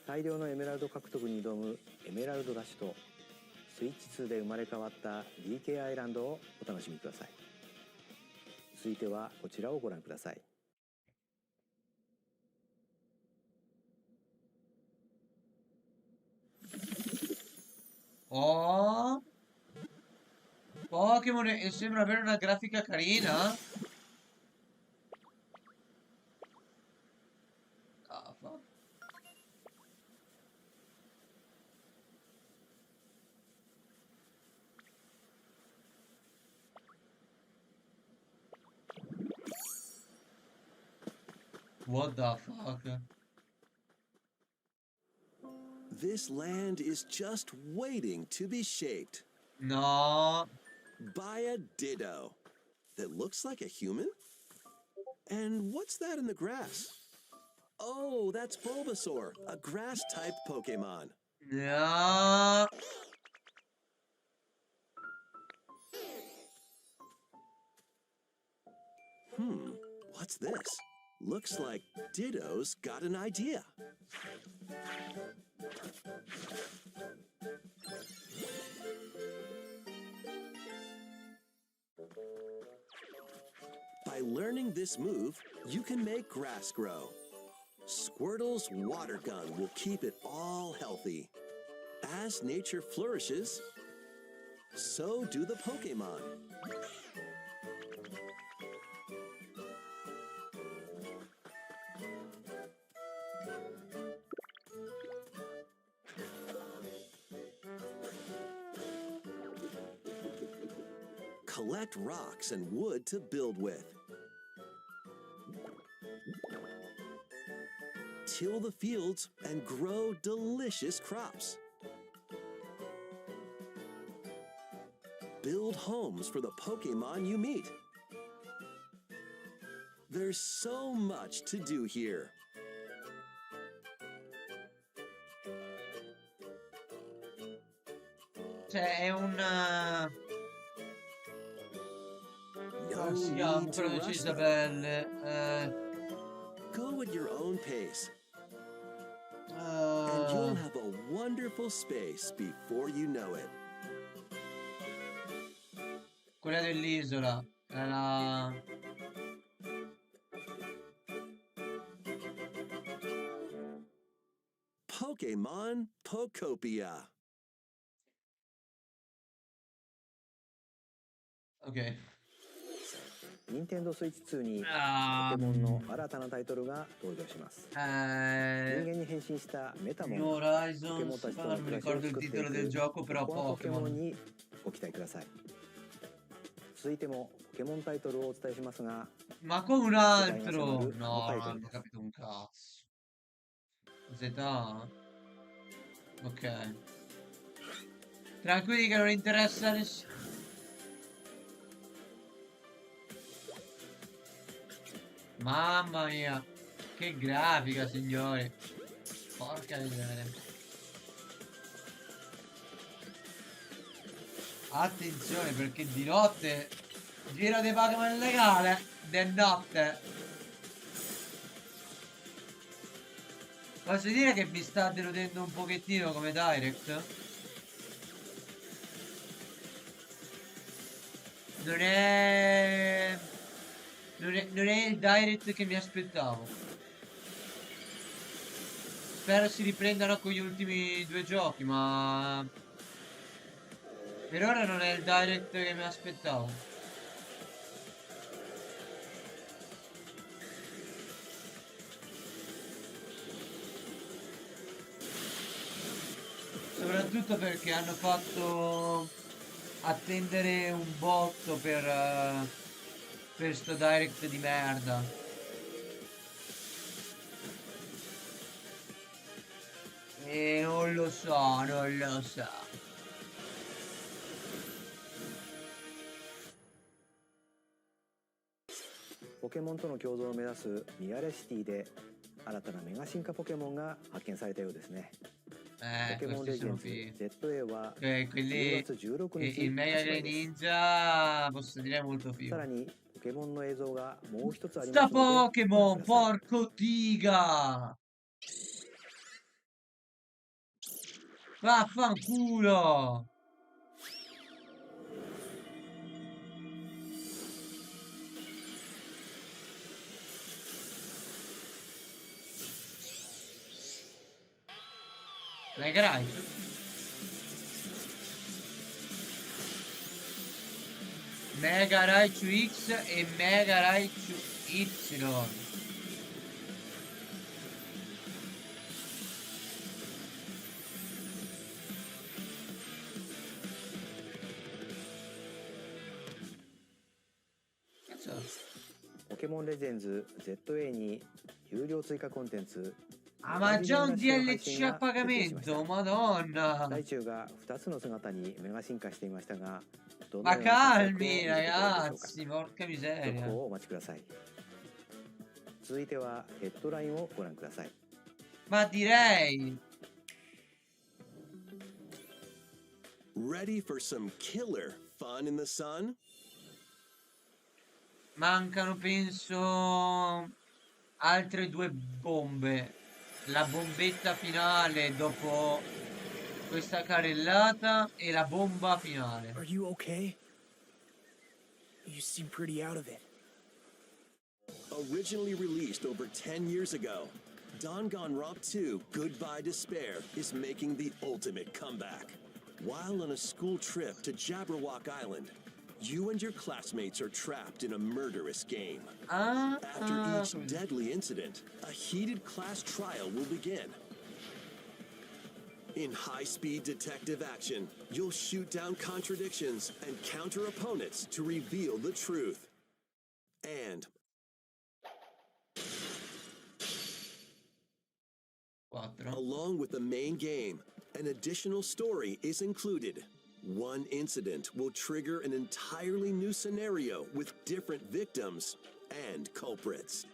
大量のエメラルド獲得に挑むエメラルドラッシュとスイッチ2で生まれ変わった DK アイランドをお楽しみください。続いてはこちらをご覧ください。Oh, Pokémon e sembra avere una grafica carina. Ah, fuck. What the fuck? This land is just waiting to be shaped No. by a Ditto that looks like a human. And what's that in the grass? Oh, that's Bulbasaur, a grass-type Pokemon. No. What's this? Looks like Ditto's got an idea. By learning this move, you can make grass grow. Squirtle's water gun will keep it all healthy. As nature flourishes, so do the Pokemon. Collect rocks and wood to build with. Till the fields and grow delicious crops. Build homes for the Pokemon you meet. There's so much to do here. Cioè, è un... No si chiama? need to Quello di rush them. Isabelle. Go at your own pace. And you'll have a wonderful space before you know it. Quella dell'isola. È la... Pokemon Pokopia. Ok. 任天堂スイッチ2にポケモンの新たなタイトルが登場します。人間に変身したメタモンがポケモンたちとの暮らしを作っていくポケモンにご期待ください。続いてもポケモンタイトルをお伝えしますが、Ma come un altro? No, non ho capito un cazzo. Z? Ok. Tranquilli che non interessa a nessuno. Mamma mia, che grafica, signori. Porca miseria. Attenzione perché di notte giro dei Pokémon illegale. De notte. Posso dire che mi sta deludendo un pochettino come direct? Non è... Non è il direct che mi aspettavo. Spero si riprendano con gli ultimi due giochi, ma... Per ora non è il direct che mi aspettavo. Soprattutto perché hanno fatto attendere un botto per sto direct di merda. E non lo so, non lo so. ポケモンとの共存を目指すミアレシティで新たなメガ進化ポケモンが発見されたようですね。ポケモンレジェンズ ZA は10月16日il Mega Ninja posso dire molto figo. さらにポケモンの映像がもう一つありま Sta すので Pokémon, porco diga! Vaffanculo! Mega Raichu. Mega Raichu X e Mega Raichu Y. Cazzo. ポケモンレジェンズ ZA に有料追加コンテンツ Ah, ma già un DLC a pagamento, madonna! 大中が2つの姿にメガ進化していましたが、どの Ma ような活躍を見 calmi, せてくれるでしょうか。 ragazzi, porca 続 miseria. 報をお待ちください。続いてはヘッドラインをご覧ください。 Ma direi. Ready for some killer fun in the sun? Mancano, penso, altre due bombe. La bombetta finale dopo questa carrellata e la bomba finale. Are you okay? You seem pretty out of it. Originally released over 10 years ago, Danganronpa 2 Goodbye Despair is making the ultimate comeback. While on a school trip to Jabberwock Island, you and your classmates are trapped in a murderous game. After each deadly incident, a heated class trial will begin. In high-speed detective action, you'll shoot down contradictions and counter opponents to reveal the truth. And 4. along with the main game, an additional story is included. One incident will trigger an entirely new scenario with different victims and culprits.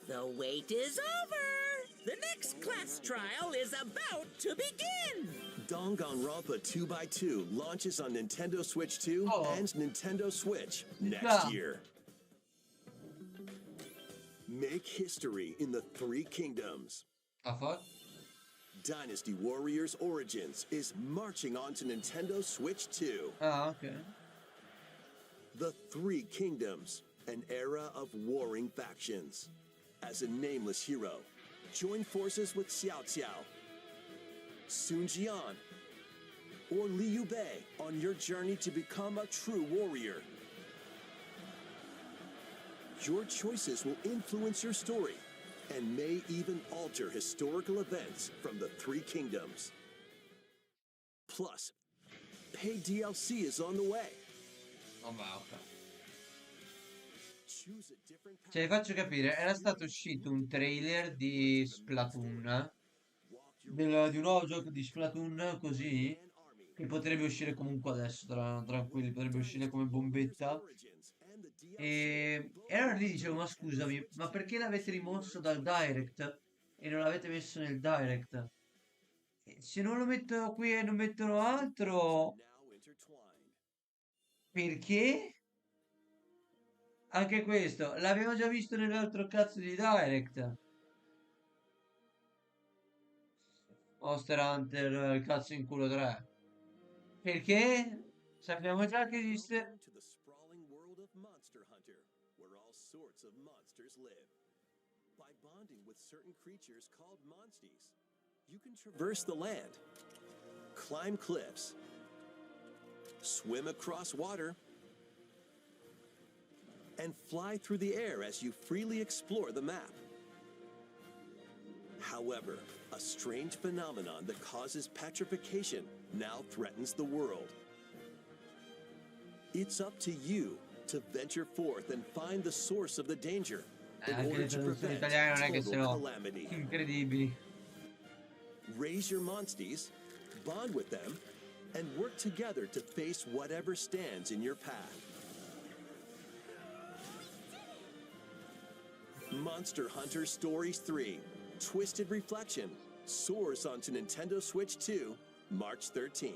The wait is over! The next class trial is about to begin! Danganronpa 2x2 launches on Nintendo Switch 2 and Nintendo Switch next Yeah. year. Make history in the Three Kingdoms. Dynasty Warriors Origins is marching on to Nintendo Switch 2. Ah, okay. The Three Kingdoms, an era of warring factions. As a nameless hero, join forces with Xiao Xiao, Sun Jian, or Liu Bei on your journey to become a true warrior. Your choices will influence your story and may even alter historical events from the Three Kingdoms. Plus, paid DLC is on the way. Oh, wow. Choose a different path. Cioè, vi faccio capire, era stato uscito un trailer di Splatoon, di un nuovo gioco di Splatoon così, che potrebbe uscire comunque adesso, tranquilli, potrebbe uscire come bombetta. E allora lì dicevo, ma scusami, ma perché l'avete rimosso dal Direct e non l'avete messo nel Direct? Se non lo metto qui e non mettono altro, perché? Anche questo, l'abbiamo già visto nell'altro cazzo di Direct. Monster Hunter, il cazzo in culo 3. Perché? Sappiamo già che esiste. To the sprawling world of Monster Hunter, where all sorts of monsters live. By bonding with certain creatures called monsties, you can traverse the land, climb cliffs, swim across water, and fly through the air as you freely explore the map. However, a strange phenomenon that causes petrification now threatens the world. It's up to you to venture forth and find the source of the danger in Anche order le to traduzioni prevent italiane non è che total sono calamity. incredibili. Raise your monsties, bond with them, and work together to face whatever stands in your path. Monster Hunter Stories 3 Twisted Reflection soars onto Nintendo Switch 2 March 13th.